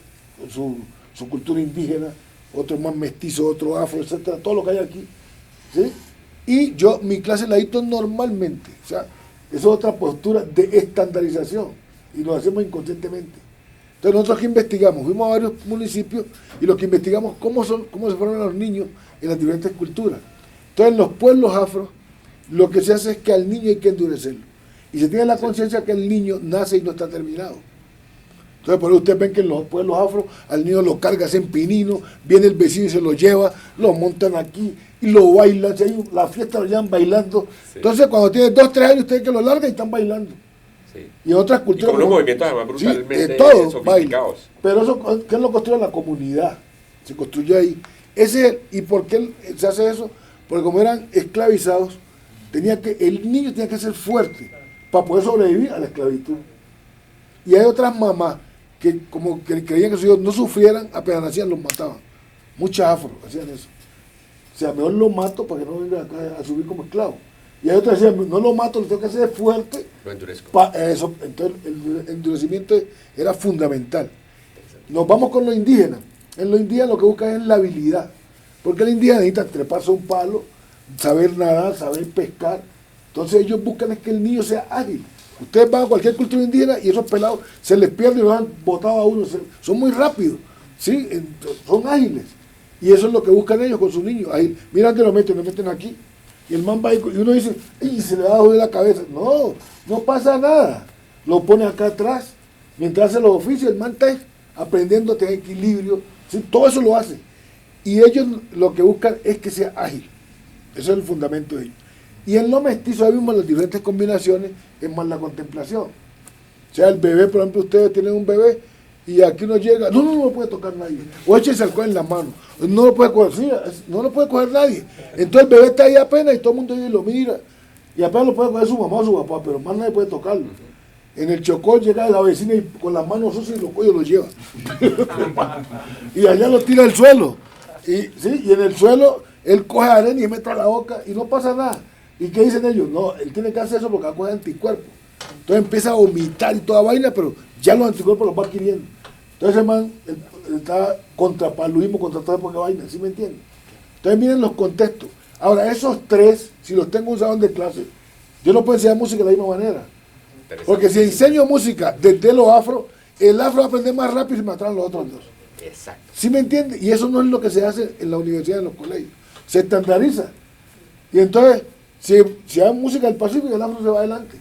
su cultura indígena, otro más mestizo, otro afro, etcétera, todo lo que hay aquí, ¿sí? Y yo mi clase la dicto normalmente, o sea, eso es otra postura de estandarización, y lo hacemos inconscientemente. Entonces nosotros aquí investigamos, fuimos a varios municipios, y lo que investigamos, cómo se forman los niños en las diferentes culturas. Entonces en los pueblos afro, lo que se hace es que al niño hay que endurecerlo, y se tiene la conciencia que el niño nace y no está terminado. Entonces, por eso ustedes ven que en los pueblos afro al niño lo cargas en pinino, viene el vecino y se lo lleva, lo montan aquí y lo bailan. Si hay la fiesta lo llevan bailando. Sí. Entonces, cuando tiene 2, 3 años, ustedes que lo largan y están bailando. Sí. Y en otras culturas. Y con unos movimientos además brutalmente todos sofisticados. Pero eso, ¿qué lo construye la comunidad? Se construye ahí. ¿Y por qué se hace eso? Porque como eran esclavizados, el niño tenía que ser fuerte para poder sobrevivir a la esclavitud. Y hay otras mamás que como que creían que sus hijos no sufrieran, apenas nacían los mataban. Muchas afro hacían eso. O sea, mejor lo mato para que no venga acá a subir como esclavo. Y hay otras que decían, no lo mato, lo tengo que hacer fuerte. Lo endurezco. Eso, entonces el endurecimiento era fundamental. Nos vamos con los indígenas. En los indígenas lo que buscan es la habilidad. Porque el indígena necesita treparse a un palo, saber nadar, saber pescar. Entonces ellos buscan es que el niño sea ágil. Ustedes van a cualquier cultura indígena y esos pelados se les pierde y lo han botado a uno. Son muy rápidos, ¿sí? Son ágiles. Y eso es lo que buscan ellos con sus niños. Ahí, mira dónde lo meten aquí. Y el man va y uno dice, ¡y se le va a joder la cabeza! No pasa nada. Lo pone acá atrás. Mientras hace los oficios, el man está aprendiendo a tener equilibrio. ¿Sí? Todo eso lo hace. Y ellos lo que buscan es que sea ágil. Eso es el fundamento de ellos. Y en lo mestizo, ahí vimos las diferentes combinaciones, es más la contemplación. O sea, el bebé, por ejemplo, ustedes tienen un bebé y aquí uno llega, no lo puede tocar nadie. O échese alcohol en la mano. No lo puede coger, sí, no lo puede coger nadie. Entonces el bebé está ahí apenas y todo el mundo ahí lo mira. Y apenas lo puede coger su mamá o su papá, pero más nadie puede tocarlo. En el Chocó llega la vecina y con las manos sucias y los cuellos lo lleva. Y allá lo tira al suelo. Y en el suelo él coge arena y mete a la boca y no pasa nada. ¿Y qué dicen ellos? No, él tiene que hacer eso porque va a coger anticuerpos. Entonces empieza a vomitar y toda vaina, pero ya los anticuerpos los va adquiriendo. Entonces el man está contra paludismo, contra toda época de vaina, ¿sí me entienden? Entonces miren los contextos. Ahora, esos 3, si los tengo en un salón de clase, yo no puedo enseñar música de la misma manera. Porque si enseño música desde lo afro, el afro va a aprender más rápido y me atraen los otros 2. Exacto. ¿Sí me entienden? Y eso no es lo que se hace en la universidad, en los colegios. Se estandariza. Y entonces, si hay música del Pacífico, el afro se va adelante.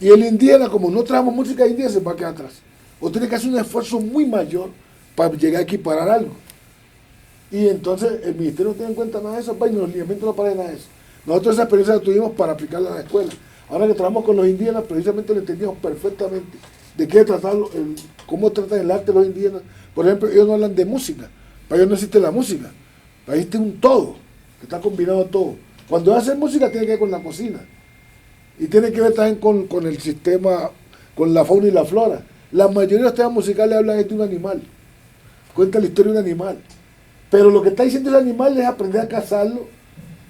Y el indígena, como no traemos música indígena, se va a quedar atrás. O tiene que hacer un esfuerzo muy mayor para llegar a equiparar algo. Y entonces el ministerio no tiene en cuenta nada de eso, y los lineamientos no paran nada de eso. Nosotros esa experiencia la tuvimos para aplicarla a la escuela. Ahora que trabajamos con los indígenas, precisamente lo entendimos perfectamente de qué tratarlo, cómo tratan el arte los indígenas. Por ejemplo, ellos no hablan de música, para ellos no existe la música, para ellos existe un todo, que está combinado todo. Cuando hacen música tiene que ver con la cocina, y tiene que ver también con el sistema, con la fauna y la flora. La mayoría de los temas musicales hablan de un animal, cuenta la historia de un animal, pero lo que está diciendo el animal es aprender a cazarlo,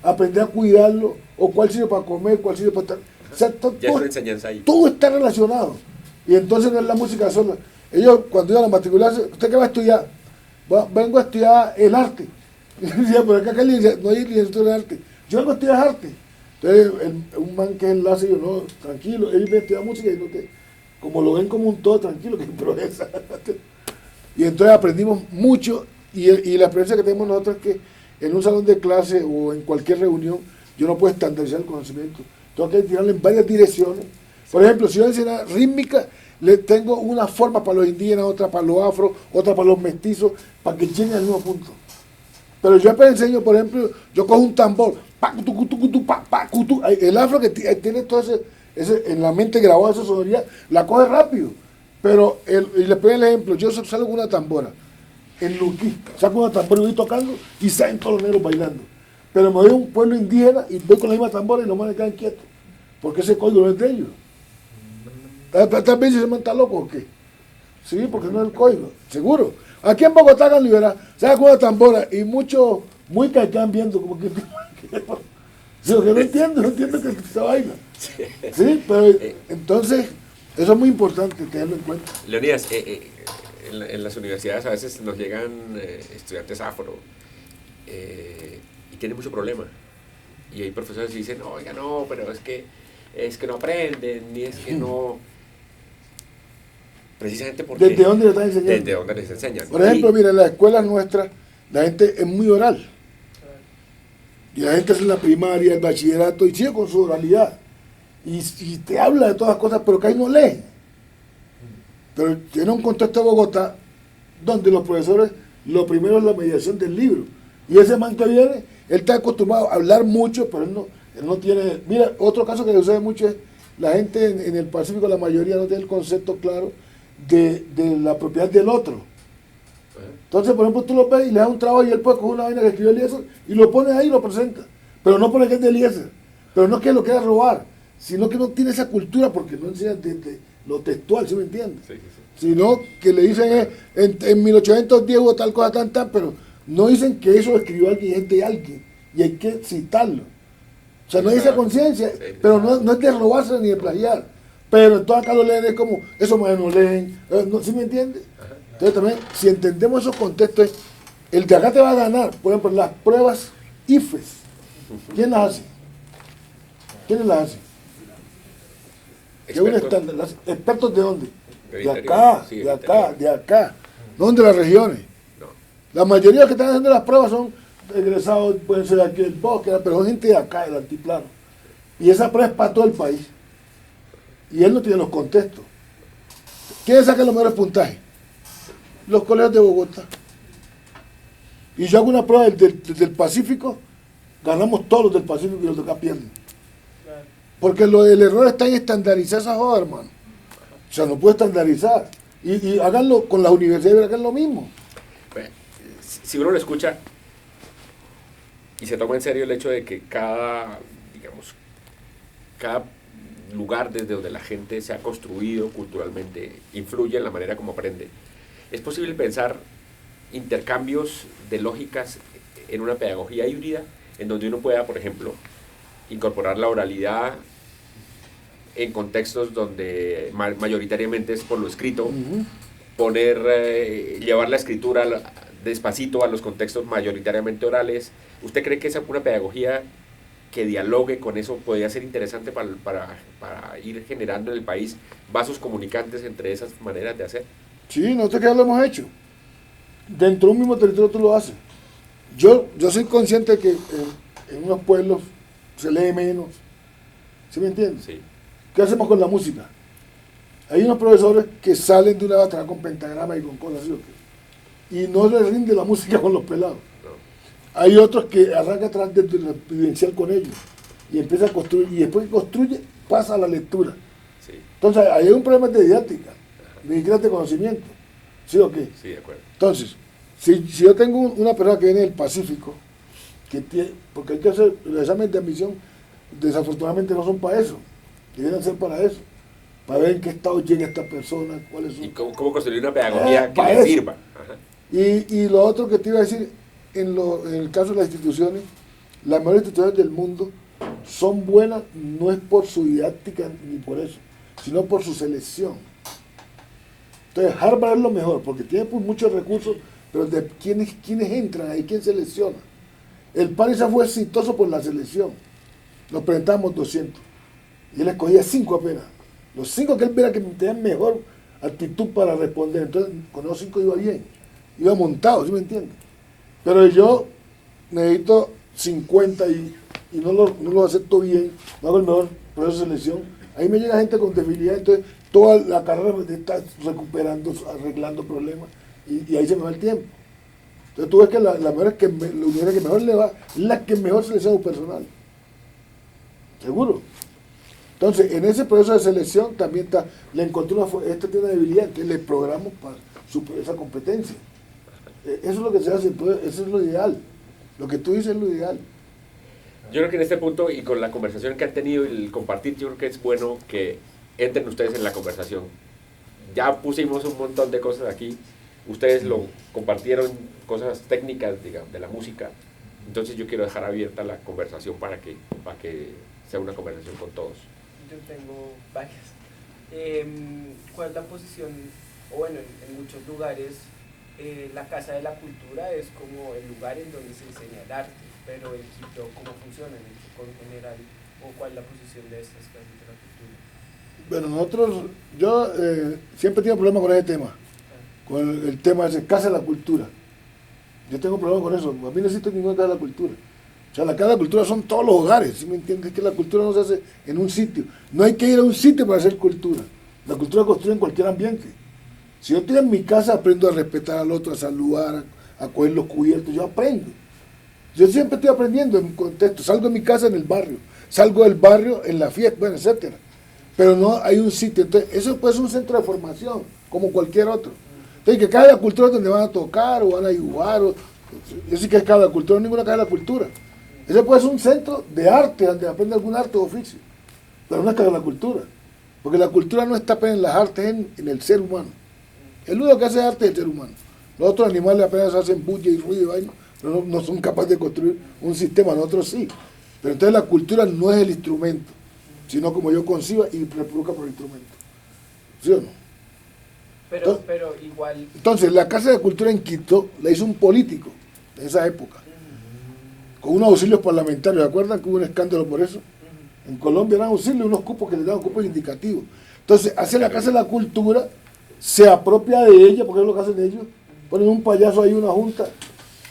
aprender a cuidarlo, o cuál sirve para comer, cuál sirve para estar. O sea, ya es una enseñanza ahí. Todo está relacionado. Y entonces no es la música sola. Ellos, cuando iban a matricularse, ¿usted qué va a estudiar? Vengo a estudiar el arte. Y decía, pero acá no hay licenciatura en arte. Yo vengo a estudiar arte. Entonces, un man que es enlace, yo no, tranquilo, ellos ven a estudiar música y no que, como lo ven como un todo, tranquilo, que progresa. Y entonces aprendimos mucho, y la experiencia que tenemos nosotros es que en un salón de clase o en cualquier reunión, yo no puedo estandarizar el conocimiento. Tengo que tirarlo en varias direcciones. Por ejemplo, si yo enseño rítmica, le tengo una forma para los indígenas, otra para los afro, otra para los mestizos, para que lleguen al mismo punto. Pero yo apenas enseño, por ejemplo, yo cojo un tambor, el afro que tiene todo ese en la mente grabado esa sonoridad, la coge rápido. Pero, y les pongo el ejemplo, yo salgo con una tambora, en Luquí, saco una tambora y voy tocando y salen todos los negros bailando. Pero me voy a un pueblo indígena y voy con la misma tambora y los manes quedan quietos, porque ese código no es de ellos. Tal vez se me está loco o qué. Sí, porque no es el código, seguro. Aquí en Bogotá hagan liberar, sacan con una tambora y muchos muy caicán viendo como que sí, que no entiendo que se baila. Sí, pero entonces eso es muy importante tenerlo en cuenta. Leonidas, en las universidades a veces nos llegan estudiantes afro y tienen mucho problema. Y hay profesores que dicen, oiga, no, pero es que no aprenden, ni es que no... Precisamente porque... ¿Desde dónde les están enseñando? Desde dónde les enseñan. Por ejemplo, mira, en las escuelas nuestras, la gente es muy oral. Y la gente hace la primaria, el bachillerato, y sigue con su oralidad. Y te habla de todas las cosas, pero que ahí no lee. Pero tiene un contexto de Bogotá, donde los profesores, lo primero es la mediación del libro. Y ese man que viene, él está acostumbrado a hablar mucho, pero él no tiene... Mira, otro caso que sucede mucho es, la gente en el Pacífico, la mayoría no tiene el concepto claro de la propiedad del otro. Entonces, por ejemplo, tú lo ves y le das un trabajo y él puede coger una vaina que escribió Eliezer y lo pone ahí y lo presenta. Pero no pone que es de Eliezer. Pero no es que lo quiera robar, sino que no tiene esa cultura porque no enseña de lo textual, ¿sí me entiendes? Sí. Sino que le dicen en 1810 hubo tal cosa, tan, pero no dicen que eso lo escribió alguien, es de alguien. Y hay que citarlo. O sea, no hay esa conciencia, pero no es de robarse ni de plagiar. Pero entonces acá lo leen, es como, esos más no leen, ¿sí me entiendes? Entonces también, si entendemos esos contextos, el de acá te va a ganar. Por ejemplo, las pruebas IFES. ¿Quién las hace? ¿Quiénes las hacen? ¿Expertos de dónde? De acá. No de las regiones. No. La mayoría de los que están haciendo las pruebas son egresados, pueden ser aquí del bosque, pero son gente de acá, del altiplano. Y esa prueba es para todo el país. Y él no tiene los contextos. ¿Quiénes sacan los mejores puntajes? Los colegios de Bogotá. Y yo hago una prueba del Pacífico, ganamos todos los del Pacífico y los de acá pierden. Porque el error está en estandarizar esa joda, hermano. O sea, no puede estandarizar. Y háganlo con las universidades, hagan lo mismo. Bueno, si uno lo escucha y se toma en serio el hecho de que cada lugar desde donde la gente se ha construido culturalmente influye en la manera como aprende, es posible pensar intercambios de lógicas en una pedagogía híbrida, en donde uno pueda, por ejemplo, incorporar la oralidad en contextos donde mayoritariamente es por lo escrito, llevar la escritura despacito a los contextos mayoritariamente orales. ¿Usted cree que esa una pedagogía que dialogue con eso podría ser interesante para ir generando en el país vasos comunicantes entre esas maneras de hacer? Sí, nosotros ya lo hemos hecho. Dentro de un mismo territorio tú lo haces. Yo soy consciente de que en unos pueblos se lee menos. ¿Sí me entiendes? Sí. ¿Qué hacemos con la música? Hay unos profesores que salen de una batalla con pentagrama y con cosas así. Y no les rinde la música con los pelados. No. Hay otros que arrancan atrás de la vivencial con ellos y empieza a construir. Y después que construye, pasa a la lectura. Sí. Entonces, ahí hay un problema de didáctica. ni siquiera de conocimiento. ¿Sí o qué? Sí, de acuerdo. Entonces, si yo tengo una persona que viene del Pacífico, porque hay que hacer los exámenes de admisión, desafortunadamente no son para eso, deben ser para eso, para ver en qué estado llega esta persona, cuáles son. Y cómo construir una pedagogía que para le eso. sirva. Ajá. Y lo otro que te iba a decir, en el caso de las instituciones, las mejores instituciones del mundo son buenas, no es por su didáctica ni por eso, sino por su selección. Entonces Harvard es lo mejor, porque tiene pues, muchos recursos, pero de quiénes entran ahí, quién selecciona. El Parisa fue exitoso por la selección. Nos presentamos 200 y él escogía 5 apenas. Los 5 que él viera que tenían mejor actitud para responder. Entonces con los 5 iba bien, iba montado, ¿sí me entiendes? Pero yo necesito 50 y no lo acepto bien, no hago el mejor proceso de selección. Ahí me llega gente con debilidad, entonces toda la carrera está recuperando, arreglando problemas y ahí se me va el tiempo. Entonces tú ves que la unidad que mejor le va es la que mejor selecciona su personal. Seguro. Entonces, en ese proceso de selección también le encontré esta tiene una debilidad, entonces le programo para esa competencia. Eso es lo que se hace, eso es lo ideal. Lo que tú dices es lo ideal. Yo creo que en este punto y con la conversación que han tenido y el compartir, yo creo que es bueno que entren ustedes en la conversación. Ya pusimos un montón de cosas aquí, ustedes lo compartieron, cosas técnicas, digamos, de la música. Entonces yo quiero dejar abierta la conversación para que sea una conversación con todos. Yo tengo varias. ¿Cuál es la posición? O bueno, en muchos lugares la Casa de la Cultura es como el lugar en donde se enseña el arte, pero en Quito, ¿cómo funciona en el Quito en general? ¿O cuál es la posición de estas casas de la cultura? Bueno, yo siempre tengo problemas con ese tema, con el tema de Casa de la Cultura. Yo tengo problemas con eso, a mí no existe ninguna Casa de la Cultura. O sea, la Casa de la Cultura son todos los hogares, ¿sí me entiendes? Que la cultura no se hace en un sitio. No hay que ir a un sitio para hacer cultura. La cultura se construye en cualquier ambiente. Si yo estoy en mi casa, aprendo a respetar al otro, a saludar, a coger los cubiertos, yo aprendo. Yo siempre estoy aprendiendo en un contexto. Salgo de mi casa en el barrio, salgo del barrio en la fiesta, bueno, etcétera. Pero no hay un sitio. Entonces, eso puede ser un centro de formación, como cualquier otro. Entonces, que cada cultura donde van a tocar o van a ayudar, yo sí que es cada cultura, no ninguna cada cultura. Ese puede ser un centro de arte, donde aprende algún arte o oficio, pero no es cada cultura. Porque la cultura no está apenas en las artes, en el ser humano. El único que hace arte es el ser humano. Los otros animales apenas hacen bulla y ruido y vaina, pero no son capaces de construir un sistema, nosotros sí. Pero entonces la cultura no es el instrumento, sino como yo conciba y reproduzca por el instrumento. ¿Sí o no? Pero igual... Entonces, la Casa de Cultura en Quito la hizo un político de esa época, con unos auxilios parlamentarios. ¿Se acuerdan que hubo un escándalo por eso? En Colombia eran auxilios, unos cupos que le daban cupos indicativos. Entonces, hace la Casa de la Cultura, se apropia de ella, porque es lo que hacen ellos, ponen un payaso ahí, una junta,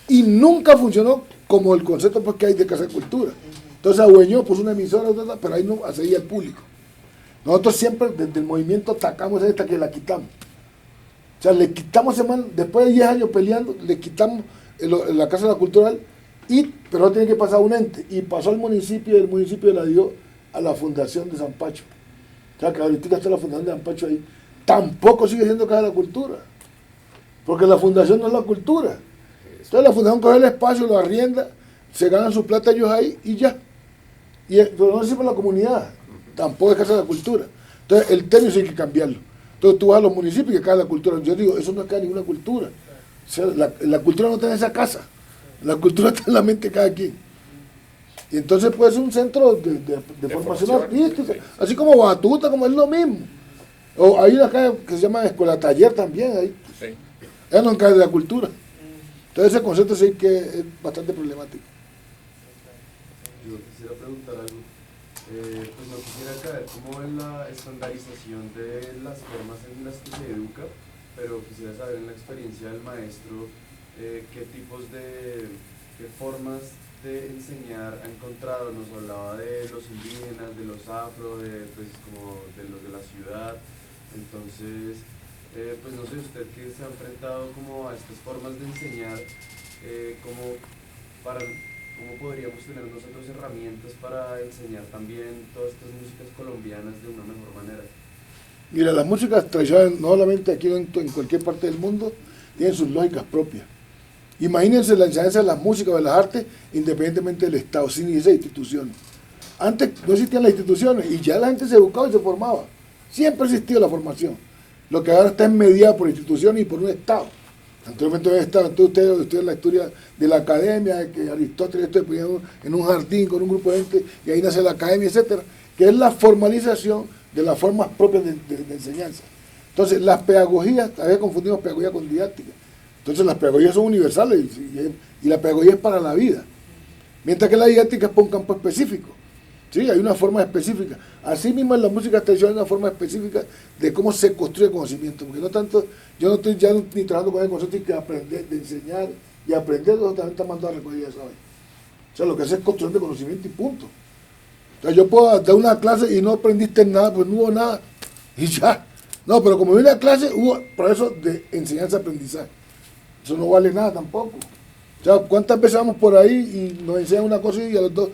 y nunca funcionó como el concepto pues, que hay de Casa de Cultura. Entonces, Agüeñó puso una emisora, pero ahí no accedía al público. Nosotros siempre, desde el movimiento, atacamos esta que la quitamos. O sea, le quitamos, después de 10 años peleando, le quitamos la Casa de la Cultural, pero no tiene que pasar un ente. Y pasó al municipio, y el municipio la dio a la Fundación de San Pacho. O sea, que ahorita está la Fundación de San Pacho ahí. Tampoco sigue siendo Casa de la Cultura. Porque la fundación no es la cultura. Entonces la fundación coge el espacio, lo arrienda, se ganan su plata ellos ahí y ya. Pero no sirve para la comunidad. Tampoco es Casa de la Cultura. Entonces el término sí hay que cambiarlo. Entonces tú vas a los municipios y que cada cultura. Yo digo, eso no es cada ninguna cultura. O sea, la cultura no está en esa casa. La cultura está en la mente de cada quien. Y entonces puede ser un centro de formación artística. Sí. Así como Batuta, como es lo mismo. O hay una calle que se llama Escuela Taller también. Ahí. Sí. Ella no encaja de la cultura. Entonces ese concepto sí que es bastante problemático. Yo quisiera preguntar algo. Pues no quisiera saber cómo es la estandarización de las formas en las que se educa, pero quisiera saber en la experiencia del maestro qué tipos de formas de enseñar ha encontrado. Nos hablaba de los indígenas, de los afro, pues como de los de la ciudad. Entonces, pues no sé, usted que se ha enfrentado como a estas formas de enseñar, ¿cómo podríamos tener nosotros herramientas para enseñar también todas estas músicas colombianas de una mejor manera? Mira, las músicas tradicionales, no solamente aquí en cualquier parte del mundo, tienen sus lógicas propias. Imagínense la enseñanza de las músicas o de las artes independientemente del Estado, sin esas instituciones. Antes no existían las instituciones y ya la gente se educaba y se formaba. Siempre ha existido la formación. Lo que ahora está mediado por instituciones y por un Estado. Anteriormente había Estado. Entonces ustedes estudian la historia de la academia, que Aristóteles esto en un jardín con un grupo de gente y ahí nace la academia, etcétera, que es la formalización de las formas propias de enseñanza. Entonces las pedagogías, a veces confundimos pedagogía con didáctica. Entonces las pedagogías son universales y la pedagogía es para la vida. Mientras que la didáctica es para un campo específico. Sí, hay una forma específica. Así mismo en la música tradicional hay una forma específica de cómo se construye conocimiento. Porque no tanto, yo no estoy ya ni trabajando con el concepto de aprender, de enseñar y aprender, los también están mandando a recoger, ya saben. O sea, lo que hace es construir de conocimiento y punto. O sea, yo puedo dar una clase y no aprendiste nada, pues no hubo nada y ya. No, pero como viene la clase, hubo proceso de enseñanza-aprendizaje. Eso no vale nada tampoco. O sea, ¿cuántas veces vamos por ahí y nos enseñan una cosa y a los dos,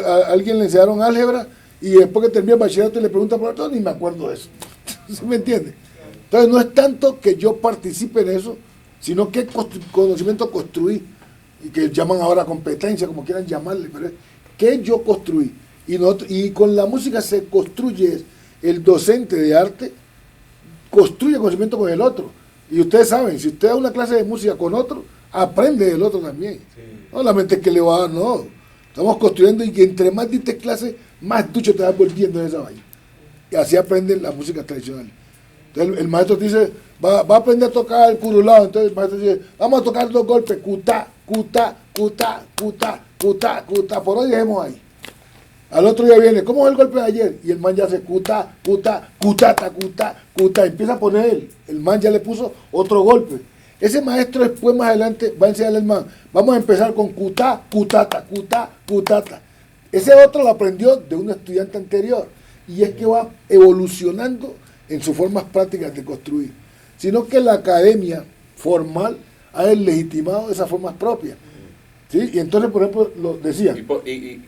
a alguien le enseñaron álgebra y después que termina el bachillerato y le pregunta por otro, ni me acuerdo de eso? ¿Sí me entiende? Entonces no es tanto que yo participe en eso, sino que conocimiento construí, y que llaman ahora competencia, como quieran llamarle, pero es que yo construí. Y con la música se construye, el docente de arte construye conocimiento con el otro. Y ustedes saben, si usted da una clase de música con otro, aprende del otro también. Sí. No solamente que le va a dar, no. Estamos construyendo y que entre más diste clases, más ducho te vas volviendo en esa vaina. Y así aprenden la música tradicional. Entonces el maestro te dice, va a aprender a tocar el curulao. Entonces el maestro dice, vamos a tocar 2 golpes, cutá, cutá, cutá, cutá, cutá, cutá. Por hoy dejemos ahí. Al otro día viene, ¿cómo es el golpe de ayer? Y el man ya hace cutá, cutá, cutata, cutá, cutá. Empieza a poner él. El man ya le puso otro golpe. Ese maestro después, más adelante, va a enseñarle al man. Vamos a empezar con cutá, cutata, cutá, cutata. Ese otro lo aprendió de un estudiante anterior. Y es que va evolucionando en sus formas prácticas de construir. Sino que la academia formal ha legitimado esas formas propias. ¿Sí? Y entonces, por ejemplo, lo decía. Y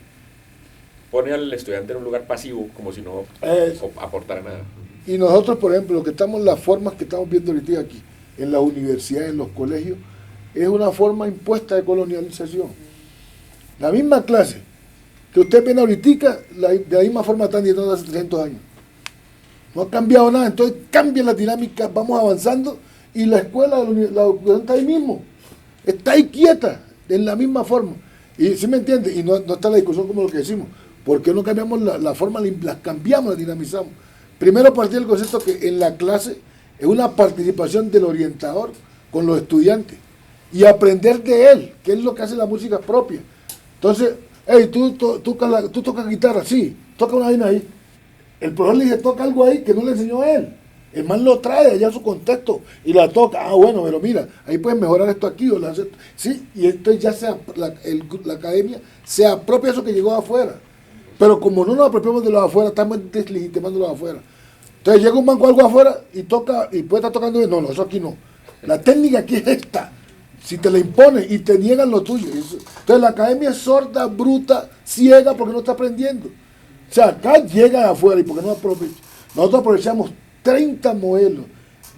pone al estudiante en un lugar pasivo, como si no aportara nada. Y nosotros, por ejemplo, lo que estamos, las formas que estamos viendo ahorita aquí, en las universidades, en los colegios, es una forma impuesta de colonialización. La misma clase que usted ven ahorita, de la misma forma están diciendo hace 300 años. No ha cambiado nada, entonces cambian las dinámicas, vamos avanzando, y la escuela, la universidad está ahí mismo, está ahí quieta, en la misma forma. Y ¿sí me entiende? Y no está la discusión como lo que decimos. ¿Por qué no cambiamos la forma, las cambiamos, las dinamizamos? Primero, partir del concepto que en la clase es una participación del orientador con los estudiantes y aprender de él, que es lo que hace la música propia. Entonces, hey, tú tocas guitarra, sí, toca una vaina ahí. El profesor le dice, toca algo ahí que no le enseñó a él. El man lo trae allá a su contexto y la toca. Ah, bueno, pero mira, ahí puedes mejorar esto aquí o la sí, y entonces ya la academia se apropia eso que llegó de afuera. Pero como no nos apropiamos de los de afuera, estamos deslegitimando los de afuera. Entonces llega un man con algo afuera y toca, y puede estar tocando, no, eso aquí no. La técnica aquí es esta. Si te la imponen y te niegan lo tuyo. Entonces la academia es sorda, bruta, ciega porque no está aprendiendo. O sea, acá llega de afuera y porque no aprovecha. Nosotros aprovechamos 30 modelos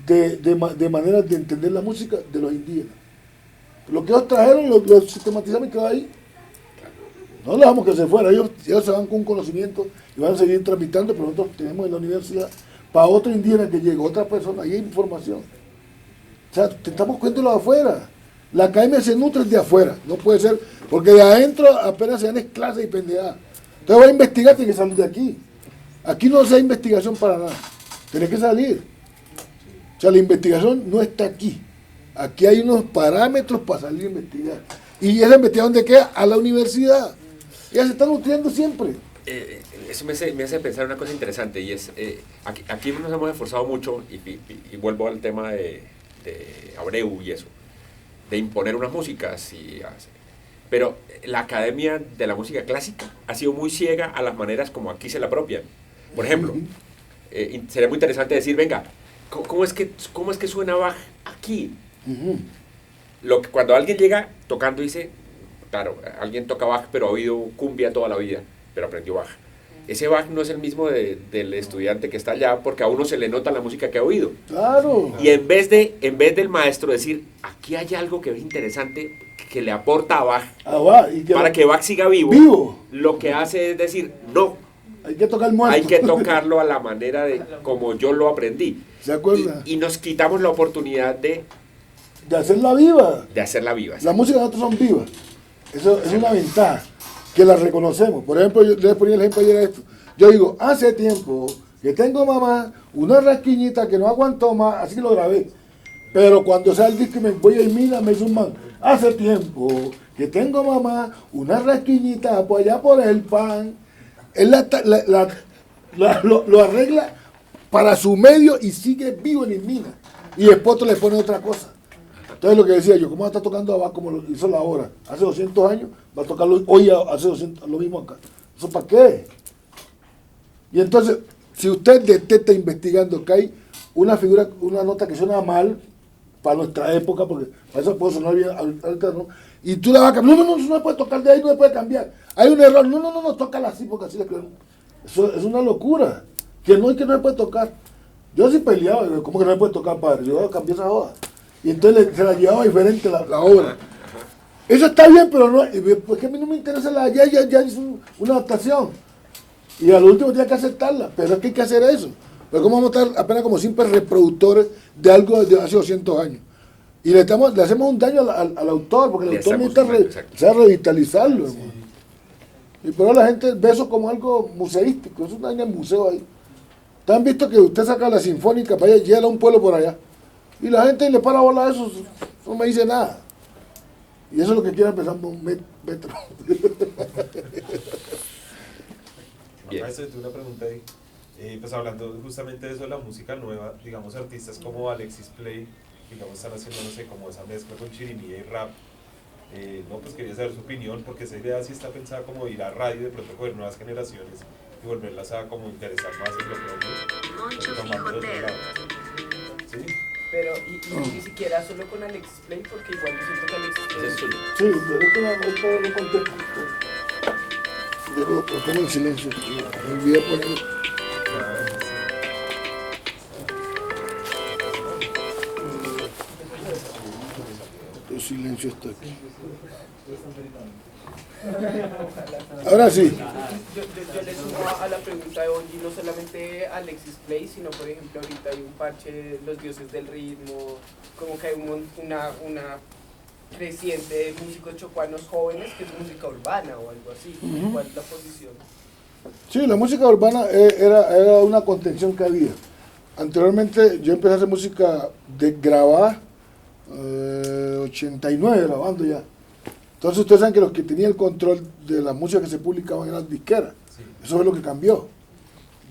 de maneras de entender la música de los indígenas. Lo que ellos trajeron, lo sistematizamos y quedó ahí. No le dejamos que se fuera, ellos se van con un conocimiento y van a seguir tramitando, pero nosotros tenemos en la universidad para otro indígena que llegue, otra persona, ahí hay información. O sea, te estamos cuento lo de afuera. La academia se nutre de afuera, no puede ser, porque de adentro apenas se dan clases y pendejadas. Entonces voy a investigar, tiene que salir de aquí. Aquí no se da investigación para nada, tiene que salir. O sea, la investigación no está aquí. Aquí hay unos parámetros para salir a investigar. Y esa investigación de qué? A la universidad. Ella se está nutriendo siempre. Eso me hace pensar una cosa interesante y es, aquí nos hemos esforzado mucho y vuelvo al tema de Abreu y eso, de imponer unas músicas, pero la Academia de la Música Clásica ha sido muy ciega a las maneras como aquí se la apropian. Por ejemplo, sería muy interesante decir, venga, ¿cómo es que suena Bach aquí? Cuando alguien llega tocando dice, claro, alguien toca Bach pero ha oído cumbia toda la vida, pero aprendió Bach. ese Bach no es el mismo del estudiante que está allá, porque a uno se le nota la música que ha oído. Claro. Y en vez del maestro decir, aquí hay algo que es interesante, que le aporta a Bach, para que Bach siga vivo, lo que hace es decir, no, hay que tocar muerto. hay que tocarlo a la manera de como yo lo aprendí. ¿Se acuerda? Y nos quitamos la oportunidad de hacerla viva. De hacerla viva. Las músicas de nosotros son vivas. Eso es una ventaja, que la reconocemos. Por ejemplo, yo les ponía el ejemplo ayer a esto. Yo digo, hace tiempo que tengo mamá una rasquiñita que no aguantó más, así que lo grabé. Pero cuando sale el disco y me voy a Mina, me hizo un man. Hace tiempo que tengo mamá una rasquiñita por allá por el pan. Él lo arregla para su medio y sigue vivo en Mina. Y después otro le pone otra cosa. Entonces lo que decía yo, ¿cómo va a estar tocando abajo como lo hizo la hora? Hace 200 años, va a tocarlo hoy hace 200, lo mismo acá. ¿Eso para qué? Y entonces, si usted detecta investigando que hay una figura, una nota que suena mal para nuestra época, porque para eso puede sonar bien, ahorita no, y tú la vas a cambiar, no, eso no se puede tocar de ahí, no se puede cambiar. Hay un error, no, tócala así, porque así le quedó. Eso es una locura, que no se puede tocar. Yo sí peleaba, ¿cómo que no se puede tocar, padre? Yo cambié esa joda. Y entonces se la llevaba diferente la obra. Eso está bien, pero no, porque a mí no me interesa ya es una adaptación. Y al último tiene que aceptarla, pero es que hay que hacer eso. Pero ¿cómo vamos a estar apenas como simples reproductores de algo de hace 200 años? Y le hacemos un daño al autor, porque el autor necesita revitalizarlo. Sí. Y por eso la gente ve eso como algo museístico, eso está en el museo ahí. ¿Te han visto que usted saca la sinfónica para allá, llega a un pueblo por allá? Y la gente le para bola a eso, no me dice nada. Y eso es lo que quiere empezar un metro. Maestro, tuve una pregunta ahí. Pues hablando justamente de eso, de la música nueva, digamos artistas como Alexis Play, digamos están haciendo, no sé, como esa mezcla con chirimía y rap. No, pues quería saber su opinión, porque esa idea sí está pensada como ir a radio, de pronto coger nuevas generaciones y volverlas a como interesar más en lo que Moncho Fijotero. ¿Sí? Pero, ni siquiera solo con Alexis Play, porque igual yo siento que Alexis Play es solo. Sí, pero es que no contesto. Lo pongo en silencio. Me olvidé ponerlo. El silencio está aquí. Ahora sí. Yo le sumo a la pregunta de Bongi, no solamente Alexis Play, sino por ejemplo ahorita hay un parche, Los Dioses del Ritmo, como que hay una creciente de músicos chocuanos jóvenes que es música urbana o algo así. ¿Cuál es la posición? Sí, la música urbana era una contención que había. Anteriormente yo empecé a hacer música de grabar, 89 grabando ya. Entonces ustedes saben que los que tenían el control de la música que se publicaban eran las disqueras. Sí. Eso es lo que cambió.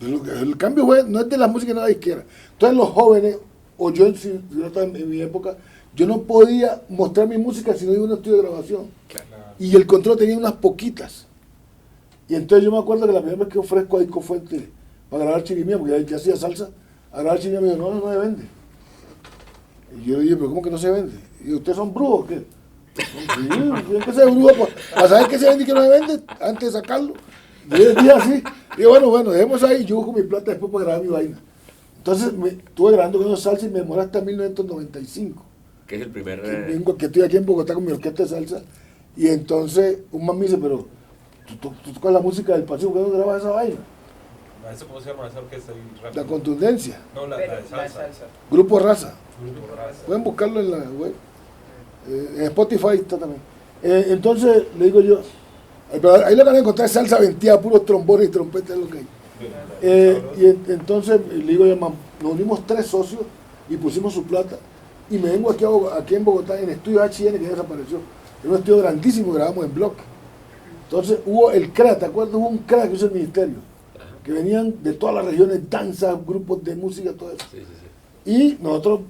El cambio fue, no es de la música, no de la disquera. Entonces los jóvenes, o yo en mi época, yo no podía mostrar mi música si no iba a un estudio de grabación. Claro. Y el control tenía unas poquitas. Y entonces yo me acuerdo que la primera vez que ofrezco a Disco Fuente para grabar chirimía, porque ya hacía salsa, a grabar chirimía me dijo, no se vende. Y yo le dije, pero ¿cómo que no se vende? Y ¿ustedes son brujos o qué? Sí, tienen que ser brujos para saber qué se vende y qué no se vende antes de sacarlo. Y yo dije así, y bueno, dejemos ahí, yo busco mi plata después para grabar mi vaina. Entonces estuve grabando con esos salsa y me demoré hasta 1995. Que es el primer... Que estoy aquí en Bogotá con mi orquesta de salsa. Y entonces un man me dice, pero tú tocas la música del Pacífico, ¿por qué no grabas esa vaina? ¿Eso cómo se llama esa orquesta? La Contundencia. No, la de salsa. Grupo Raza. Grupo Raza. Pueden buscarlo en la web. En Spotify está también. Entonces le digo yo, ahí lo van a encontrar salsa venteada, puros trombones y trompetas, es lo que hay. Y entonces le digo yo, nos unimos 3 socios y pusimos su plata. Y me vengo aquí en Bogotá, en Estudio HN, que ya desapareció. Es un estudio grandísimo, grabamos en bloque. Entonces hubo el CRA, ¿te acuerdas? Hubo un CRA que hizo el ministerio, que venían de todas las regiones, danzas, grupos de música, todo eso. Sí. Y nosotros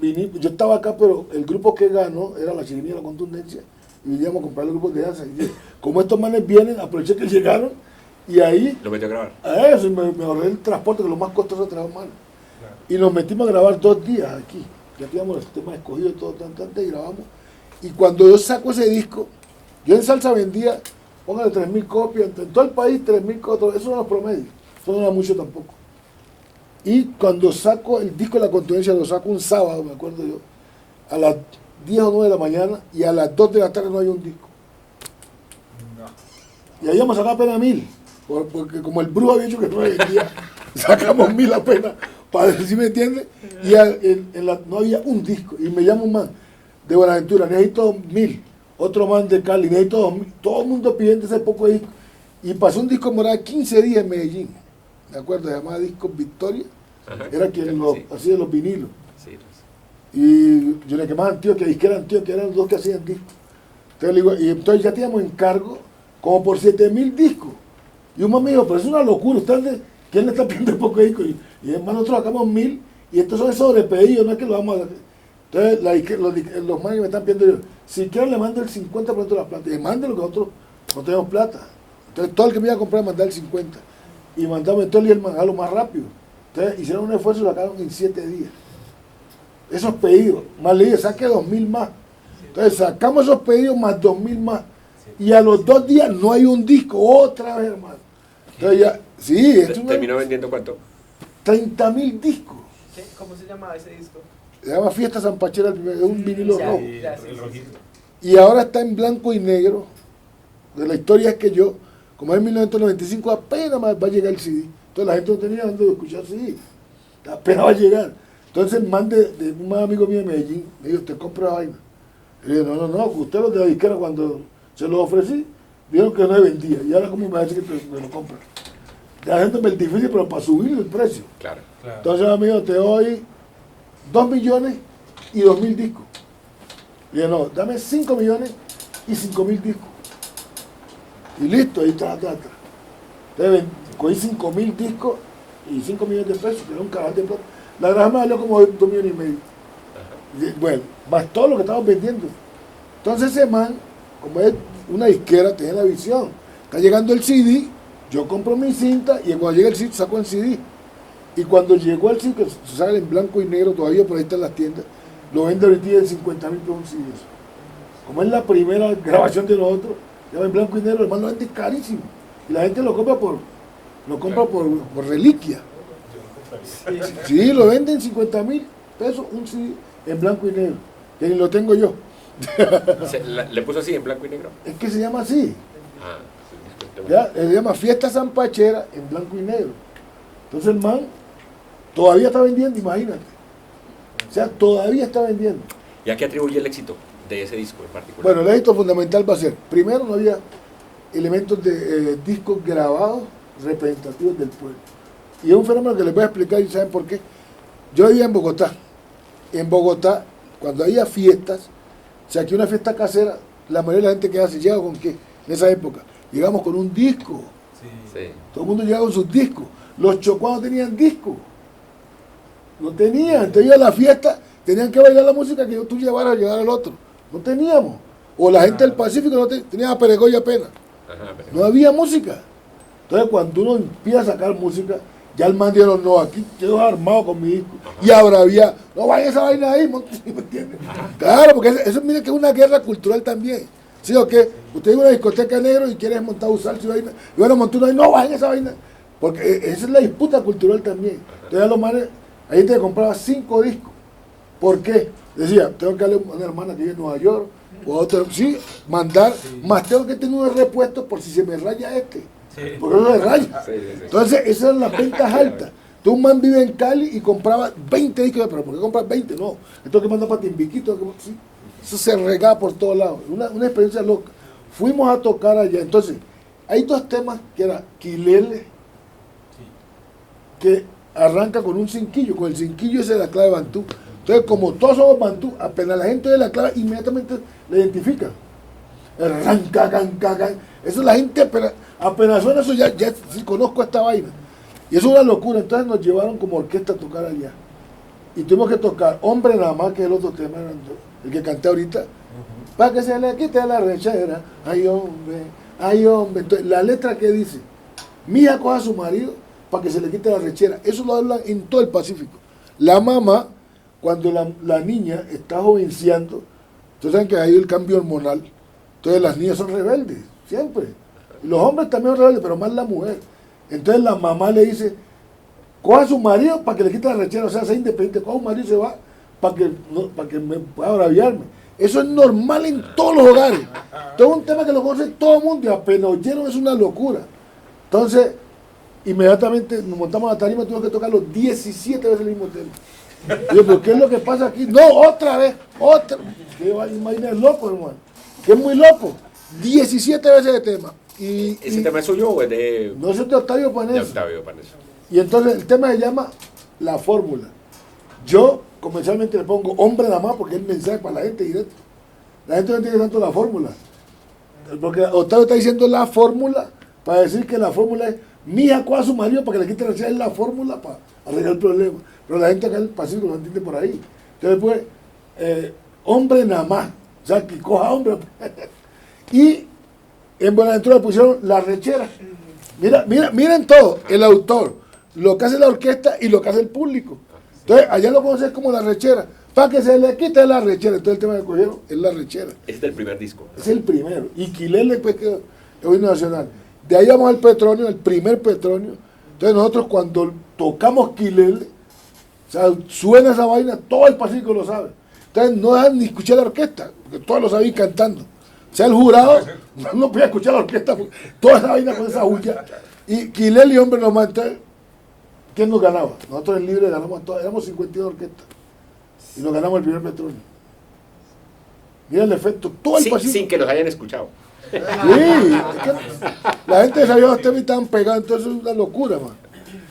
vinimos, yo estaba acá, pero el grupo que ganó era la Chirimía, la Contundencia, y veníamos a comprar los grupos de danza. Y como estos manes vienen, aproveché que llegaron, y ahí... Lo metí a grabar. A eso, y me ahorré el transporte, que lo más costoso es trabajar mal. Claro. Y nos metimos a grabar 2 días aquí. Ya teníamos los temas escogidos, todo, y grabamos. Y cuando yo saco ese disco, yo en salsa vendía póngale 3.000 copias, en todo el país 3.000 copias, eso no es los promedios, eso no era mucho tampoco. Y cuando saco el disco de la Continencia, lo saco un sábado, me acuerdo yo, a las 10 o 9 de la mañana, y a las 2 de la tarde no hay un disco. Y ahí vamos a sacar apenas 1.000, porque como el brujo había dicho que no vendía, sacamos 1.000 apenas, para ver si me entiende, y no había un disco, y me llama un man de Buenaventura, necesito 1.000, otro man de Cali, necesito 2.000, todo el mundo pidiendo ese poco de disco, y pasó un disco morado 15 días en Medellín, ¿de acuerdo? Se llamaba Discos Victoria, Ajá, era quien sí. hacía los vinilos, Sí, y yo le quemaba Antioquia, Disquera Antioquia, eran los dos que hacían discos. Entonces, le digo, y entonces ya teníamos encargo como por 7.000 discos. Y un man me dijo, pero es una locura, ¿quién le está pidiendo poco de discos? Y hermano, nosotros sacamos 1.000 y estos son sobrepedidos, no es que lo vamos a... Entonces los manes me están pidiendo, yo, si quieren le mando el 50% de la plata, y manden lo que nosotros no tenemos plata. Entonces todo el que me iba a comprar mandar el 50. Y mandamos entonces el man a lo más rápido. Entonces hicieron un esfuerzo y lo sacaron en 7 días. Esos pedidos, más le dije, saque 2.000 más. Entonces sacamos esos pedidos más 2.000 más. Y a los 2 días no hay un disco, otra vez, hermano. Entonces ya, sí, ¿Terminó vendiendo cuánto? 30.000 discos. ¿Qué? ¿Cómo se llamaba ese disco? Se llama Fiesta Zampachera, es un vinilo Ya, rojo. ya, sí, El sí, rojito. Y ahora está en blanco y negro. De la historia es que yo, como es 1995, apenas va a llegar el CD. Entonces la gente no tenía dónde escuchar CD. Apenas va a llegar. Entonces el man de un más amigo mío de Medellín me dijo, ¿usted compra la vaina? Y le dije, no, usted los de la disquera cuando se los ofrecí, dijeron que no me vendía. Y ahora como me va a decir que me lo compra. Ya haciéndome el difícil, pero para subir el precio. Claro. Claro. Entonces amigo, te doy 2 millones y 2.000 discos. Y dije, no, dame 5 millones y 5.000 discos. Y listo, ahí está. Entonces cogí 5.000 discos y 5 millones de pesos, que era un canal de plata. La granja me valió como 2,5 millones. Y, bueno, más todo lo que estamos vendiendo. Entonces ese man, como es una disquera, tiene la visión. Está llegando el CD, yo compro mi cinta y cuando llega el CD saco el CD. Y cuando llegó el CD, que se sale en blanco y negro, todavía por ahí está en las tiendas, lo vende ahorita en 50.000 pesos un CD. Como es la primera grabación de nosotros, ya en blanco y negro, el man lo vende carísimo. Y la gente lo compra por reliquia. Sí, lo venden en 50.000 pesos un CD en blanco y negro, que ni lo tengo yo. ¿Le puso así en blanco y negro? Es que se llama así. Ah, sí, ¿Ya? Se llama Fiesta Zampachera en blanco y negro. Entonces el man todavía está vendiendo, imagínate. O sea, todavía está vendiendo. ¿Y a qué atribuye el éxito de ese disco en particular? Bueno, el éxito fundamental va a ser, primero no había elementos de discos grabados representativos del pueblo. Y es un fenómeno que les voy a explicar y saben por qué. Yo vivía en Bogotá. En Bogotá, cuando había fiestas, o sea, aquí una fiesta casera, la mayoría de la gente que hace, llega con qué, en esa época, llegamos con un disco. Sí. Todo el mundo llegaba con sus discos. Los chocuanos tenían discos. No tenían. Entonces iba a la fiesta, tenían que bailar la música que tú llevaras a llevar al otro. No teníamos. O la gente del Pacífico no tenía a Peregoya apenas. Ajá, pero... No había música. Entonces cuando uno empieza a sacar música, ya el man dijo, no, aquí quedo armado con mi disco. Ajá. Y ahora había, no vaya esa vaina ahí, ¿me entiendes? Claro, porque eso mire que es una guerra cultural también. ¿Sí o qué? Usted llega a una discoteca negro y quiere montar un salsa y vaina, y bueno, montar una vaina, no vayan esa vaina. Porque esa es la disputa cultural también. Entonces los manes, hay gente que compraba 5 discos. ¿Por qué? Decía, tengo que darle a una hermana que vive en Nueva York, o a otra, sí, mandar, más tengo que tener unos repuestos por si se me raya este. Porque no se raya. Sí. Entonces, esas eran las ventas altas. Tú, un man vive en Cali y compraba 20 discos, pero ¿por qué compras 20? No, esto que manda para Timbiquito, sí. Eso se regaba por todos lados. Una experiencia loca. Fuimos a tocar allá. Entonces, hay 2 temas que era Quilele, que arranca con un cinquillo, con el cinquillo ese de la clave bantú. Entonces, como todos somos bantú, apenas la gente de la clave inmediatamente la identifica. Eso la gente apenas suena eso, ya sí conozco esta vaina. Y eso es una locura. Entonces nos llevaron como orquesta a tocar allá. Y tuvimos que tocar Hombre nada más, que es el otro tema, el que canté ahorita, para que se le quite la rechera. Ay, hombre, ay, hombre. Entonces, la letra que dice, mija coja a su marido para que se le quite la rechera. Eso lo hablan en todo el Pacífico. La mamá, cuando la niña está jovenciando, ustedes saben que hay el cambio hormonal, entonces las niñas son rebeldes, siempre. Y los hombres también son rebeldes, pero más la mujer. Entonces la mamá le dice, coja a su marido para que le quite la rechera, o sea, sea independiente, coja a un marido y se va para que me pueda braviarme. Eso es normal en todos los hogares. Todo un tema que lo conoce todo el mundo y apenas oyeron es una locura. Entonces, inmediatamente nos montamos a la tarima, tuvimos que tocar los 17 veces el mismo tema. Y yo, ¿pero qué es lo que pasa aquí? No, otra vez, otra. Que imagínate, es loco, hermano. Que es muy loco. 17 veces de tema. ¿Ese tema es suyo o es de...? No, es de Octavio Paneso. De Octavio Paneso. Y entonces el tema se llama La Fórmula. Yo comercialmente le pongo hombre nada más porque es mensaje para la gente directo. La gente no entiende tanto la fórmula. Porque Octavio está diciendo la fórmula para decir que la fórmula es mi hija coja a su marido para que le quite la es la fórmula para arreglar el problema. Pero la gente acá en el Pacífico lo entiende por ahí. Entonces pues, hombre nada más. O sea, que coja hombre. Y en Buenaventura le pusieron La Rechera. Miren todo, el autor, lo que hace la orquesta y lo que hace el público. Entonces, allá lo conoces como La Rechera. Para que se le quite la rechera. Entonces, el tema que cogieron es La Rechera. Es del primer disco. Es el primero. Y Quilel después quedó el himno nacional. De ahí vamos al Petronio, el primer Petronio. Entonces, nosotros cuando tocamos Quilel, o sea, suena esa vaina, todo el Pacífico lo sabe. Entonces, no dejan ni escuchar la orquesta, porque todos lo sabían cantando. O sea, el jurado no podía escuchar la orquesta, toda esa vaina con esa bulla. Y Quilel y Hombre Nomás, entonces, ¿quién nos ganaba? Nosotros en Libre ganamos todas, éramos 52 orquestas. Y nos ganamos el primer Petronio. Mira el efecto, todo el Pacífico. Sin que los hayan escuchado. Sí, es que la gente sabía que ustedes estaban pegados, entonces es una locura, man.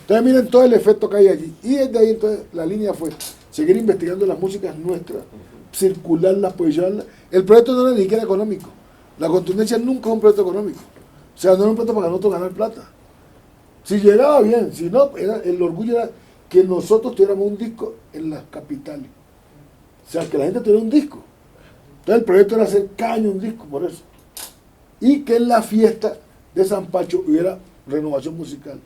Entonces miren todo el efecto que hay allí. Y desde ahí entonces la línea fue seguir investigando las músicas nuestras, circularlas, posicionarlas. El proyecto no era ni siquiera económico. La contundencia nunca es un proyecto económico. O sea, no era un proyecto para nosotros ganar plata. Si llegaba bien, si no, el orgullo era que nosotros tuviéramos un disco en las capitales. O sea, que la gente tuviera un disco. Entonces el proyecto era hacer cada año un disco, por eso. Y que en la fiesta de San Pacho hubiera renovación musical.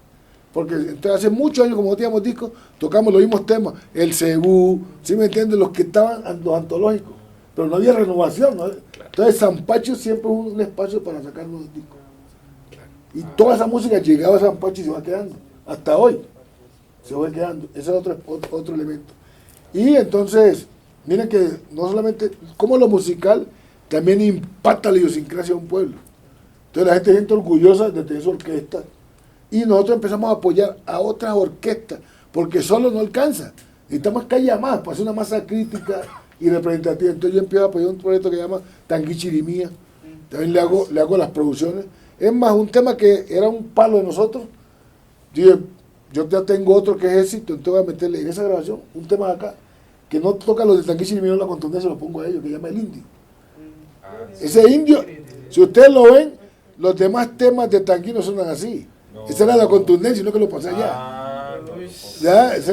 Porque entonces hace muchos años, como no teníamos discos, tocamos los mismos temas. El Cebú, ¿sí me entiendes? Los que estaban, los antológicos. Pero no había renovación, ¿no? Claro. Entonces San Pacho siempre es un espacio para sacar nuevos discos. Claro. Y toda esa música llegaba a San Pacho y se va quedando. Hasta hoy se va quedando. Ese es otro elemento. Y entonces, miren que no solamente, como lo musical también impacta la idiosincrasia de un pueblo. Entonces la gente se siente orgullosa de tener su orquesta. Y nosotros empezamos a apoyar a otras orquestas, porque solo no alcanza. Necesitamos que haya más, para hacer una masa crítica y representativa. Entonces yo empiezo a apoyar un proyecto que se llama Tangui Chirimía. También le hago las producciones. Es más, un tema que era un palo de nosotros. Yo ya tengo otro que es éxito, entonces voy a meterle en esa grabación un tema de acá, que no toca los de Tangui Chirimía, la contundencia, lo pongo a ellos, que se llama El Indio. Ese indio, si ustedes lo ven, los demás temas de Tangui no suenan así. No. Esa era la contundencia, no que lo pasé allá. Ya, es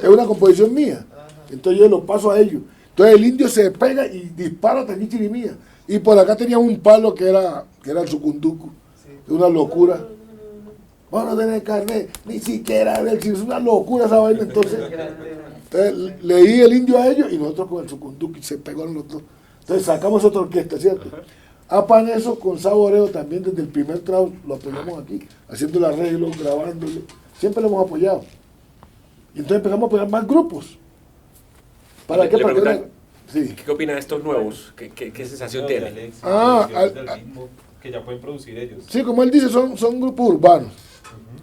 una composición mía. Entonces yo lo paso a ellos. Entonces el indio se pega y dispara a Tangui Chirimía. Y por acá tenía un palo que era el sucunducu. Es una locura. Vamos a tener carnet, ni siquiera, es una locura esa vaina. Entonces leí el indio a ellos y nosotros con el sucunducu y se pegaron los dos. Entonces sacamos otra orquesta, ¿cierto? A Paneso con Saboreo también desde el primer trabajo lo apoyamos aquí, haciendo el arreglo, grabándolo, siempre lo hemos apoyado. Y entonces empezamos a apoyar más grupos. ¿Para qué? Sí. ¿Qué opina de estos nuevos? ¿Qué sensación tiene? Que ya pueden producir ellos. Sí, como él dice, son grupos urbanos.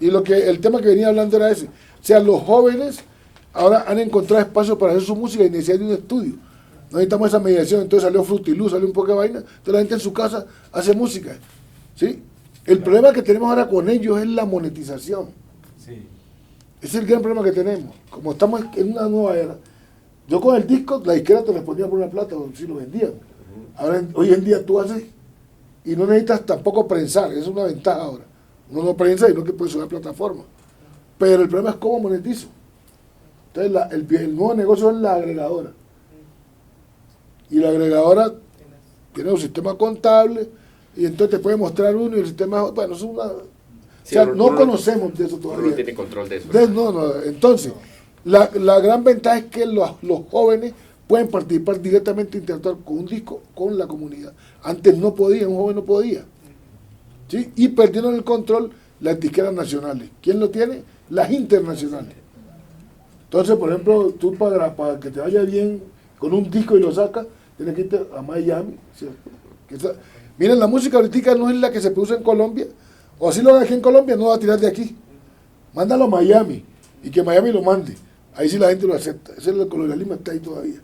Y el tema que venía hablando era ese. O sea, los jóvenes ahora han encontrado espacio para hacer su música y necesidad de un estudio. No necesitamos esa mediación, entonces salió Frutiluz, salió un poco de vaina, entonces la gente en su casa hace música, ¿sí? El problema que tenemos ahora con ellos es la monetización. Sí. Ese es el gran problema que tenemos. Como estamos en una nueva era, yo con el disco, la izquierda te respondía por una plata, o si lo vendían. Ahora, hoy en día tú haces, y no necesitas tampoco prensar, es una ventaja ahora. Uno no prensa y no que puede subir a plataforma. Pero el problema es cómo monetizo. Entonces el nuevo negocio es la agregadora. Y la agregadora tiene un sistema contable y entonces te puede mostrar uno y el sistema, bueno, es una... Sí, o sea, no conocemos de eso todavía. No tiene control de eso. Entonces, la gran ventaja es que los jóvenes pueden participar directamente, interactuar con un disco, con la comunidad. Antes no podía, un joven no podía. ¿sí? Y perdieron el control las disqueras nacionales. ¿Quién lo tiene? Las internacionales. Entonces, por ejemplo, tú para que te vaya bien con un disco y lo sacas, tienes que irte a Miami, ¿cierto? Miren, la música ahorita no es la que se produce en Colombia, o así lo haga aquí en Colombia, no va a tirar de aquí. Mándalo a Miami, y que Miami lo mande. Ahí sí la gente lo acepta. Ese es el colonialismo, está ahí todavía.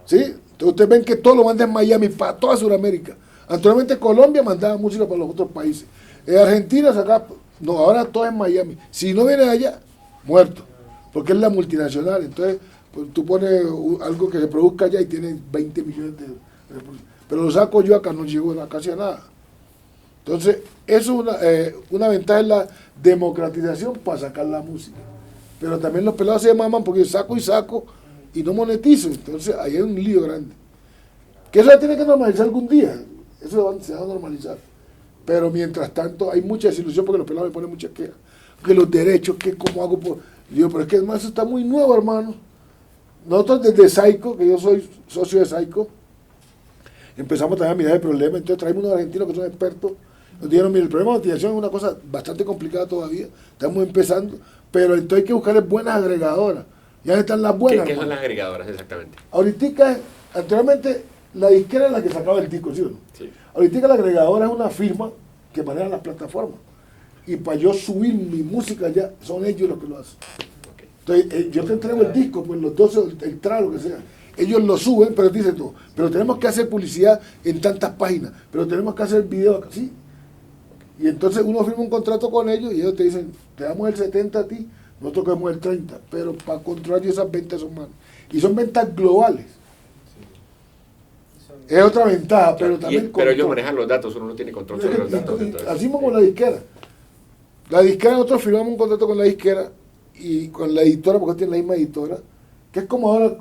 ¿Sí? Entonces ustedes ven que todo lo manda en Miami para toda Sudamérica. Anteriormente Colombia mandaba música para los otros países. Argentina sacaba, no, ahora todo es Miami. Si no viene de allá, muerto. Porque es la multinacional. Entonces, pues, tú pones algo que se produzca allá y tiene 20 millones de reproducciones. Pero lo saco yo acá, no llegó casi a nada. Entonces, eso es una ventaja en la democratización para sacar la música. Pero también los pelados se maman porque yo saco y no monetizo. Entonces, ahí hay un lío grande. Que eso se tiene que normalizar algún día. Eso se va a normalizar. Pero mientras tanto, hay mucha desilusión porque los pelados me ponen muchas quejas. Que los derechos, que cómo hago por... Digo, pero es que además eso está muy nuevo, hermano. Nosotros desde Saico, que yo soy socio de Saico, empezamos también a mirar el problema. Entonces traemos unos argentinos que son expertos. Nos dijeron, mire, el problema de monetización es una cosa bastante complicada todavía. Estamos empezando, pero entonces hay que buscar buenas agregadoras. Ya están las buenas. ¿Qué son las agregadoras exactamente? Ahorita, anteriormente, la disquera es la que sacaba el disco, ¿sí o no? Sí. Ahorita la agregadora es una firma que maneja las plataformas. Y para yo subir mi música allá, son ellos los que lo hacen. Okay. Entonces, yo te entrego el disco, pues los 12, el trago, lo que sea. Ellos lo suben, pero dicen, no, pero tenemos que hacer publicidad en tantas páginas, pero tenemos que hacer video acá, ¿sí? Y entonces uno firma un contrato con ellos y ellos te dicen, te damos el 70 a ti, nosotros queremos el 30, pero para controlar esas ventas son más. Y son ventas globales. Es otra ventaja, pero también... Pero ellos manejan los datos, uno no tiene control sobre los datos. Así como con la disquera. La disquera, nosotros firmamos un contrato con la disquera y con la editora, porque tiene la misma editora, que es como ahora,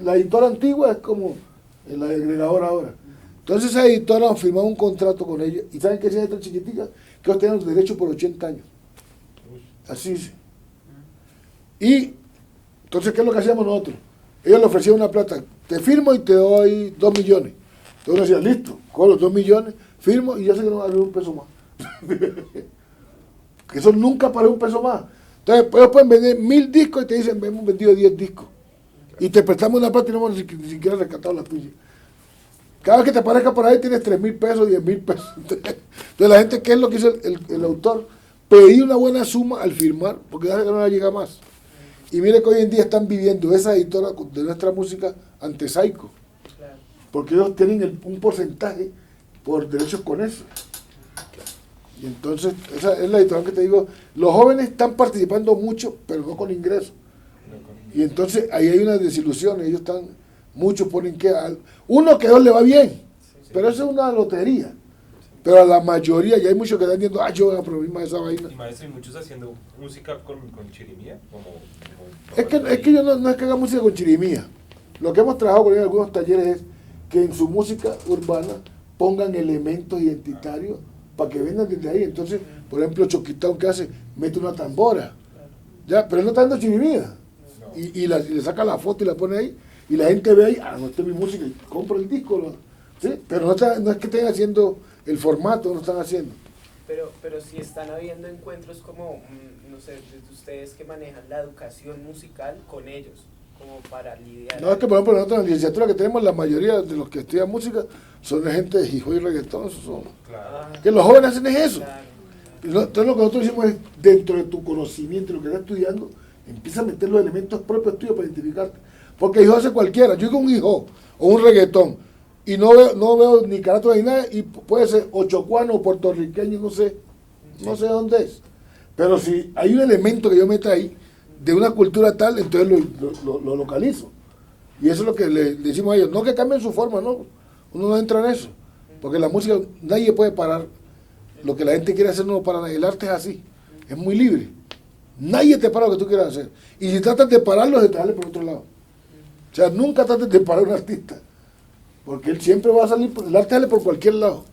la editora antigua es como la agregadora ahora. Entonces esa editora firmó un contrato con ella, y ¿saben qué es esta chiquitica? Que ellos tienen los derechos por 80 años. Así es. Y entonces, ¿qué es lo que hacíamos nosotros? Ellos le ofrecían una plata, te firmo y te doy 2 millones. Entonces uno decía, listo, con los 2 millones, firmo y yo sé que no va a dar un peso más. Que eso nunca para un peso más. Entonces, ellos pueden vender 1000 discos y te dicen, hemos vendido 10 discos. Y te prestamos una plata y no hemos ni siquiera rescatado la tuya. Cada vez que te aparezca por ahí tienes 3.000 pesos, 10.000 pesos. Entonces la gente, ¿qué es lo que hizo el autor? Pedir una buena suma al firmar, porque ya que no le llega más. Y mire que hoy en día están viviendo esa editora de nuestra música ante Saico. Porque ellos tienen un porcentaje por derechos con eso. Y entonces, esa es la editorial que te digo, los jóvenes están participando mucho, pero no con ingresos. Y entonces ahí hay una desilusión, ellos están, muchos ponen que, uno que dos le va bien, pero eso es una lotería. Pero a la mayoría, ya hay muchos que están diciendo, yo voy a probar más esa vaina. Y maestro, y muchos haciendo música con chirimía, Es que yo no es que haga música con chirimía. Lo que hemos trabajado con ellos en algunos talleres es que en su música urbana pongan elementos identitarios para que vendan desde ahí. Entonces, por ejemplo, Choquitao, ¿qué hace? Mete una tambora. Ya, pero él no está dando chirimía. Y le saca la foto y la pone ahí. Y la gente ve ahí, no está mi música, y compra el disco. ¿Sí? Pero no es que estén haciendo el formato, no están haciendo. Pero si están habiendo encuentros como, no sé, desde ustedes que manejan la educación musical con ellos, como para lidiar. No, es que por ejemplo nosotros en la licenciatura que tenemos, la mayoría de los que estudian música son de gente de hip hop y reggaetón. Claro. Que los jóvenes hacen es eso. Claro. Entonces lo que nosotros hicimos es, dentro de tu conocimiento, lo que estás estudiando, empieza a meter los elementos propios tuyos para identificarte. Porque hijo hace cualquiera. Yo digo un hijo o un reggaetón y no veo ni carácter ni nada, y puede ser o chocuano o puertorriqueño, no sé dónde es. Pero si hay un elemento que yo meta ahí de una cultura tal, entonces lo localizo. Y eso es lo que le decimos a ellos. No que cambien su forma, no. Uno no entra en eso. Porque la música, nadie puede parar. Lo que la gente quiere hacer no lo para nadie. El arte es así. Es muy libre. Nadie te para lo que tú quieras hacer. Y si tratas de pararlo, se te sale por otro lado. O sea, nunca trates de parar a un artista. Porque él siempre va a salir, el arte sale por cualquier lado.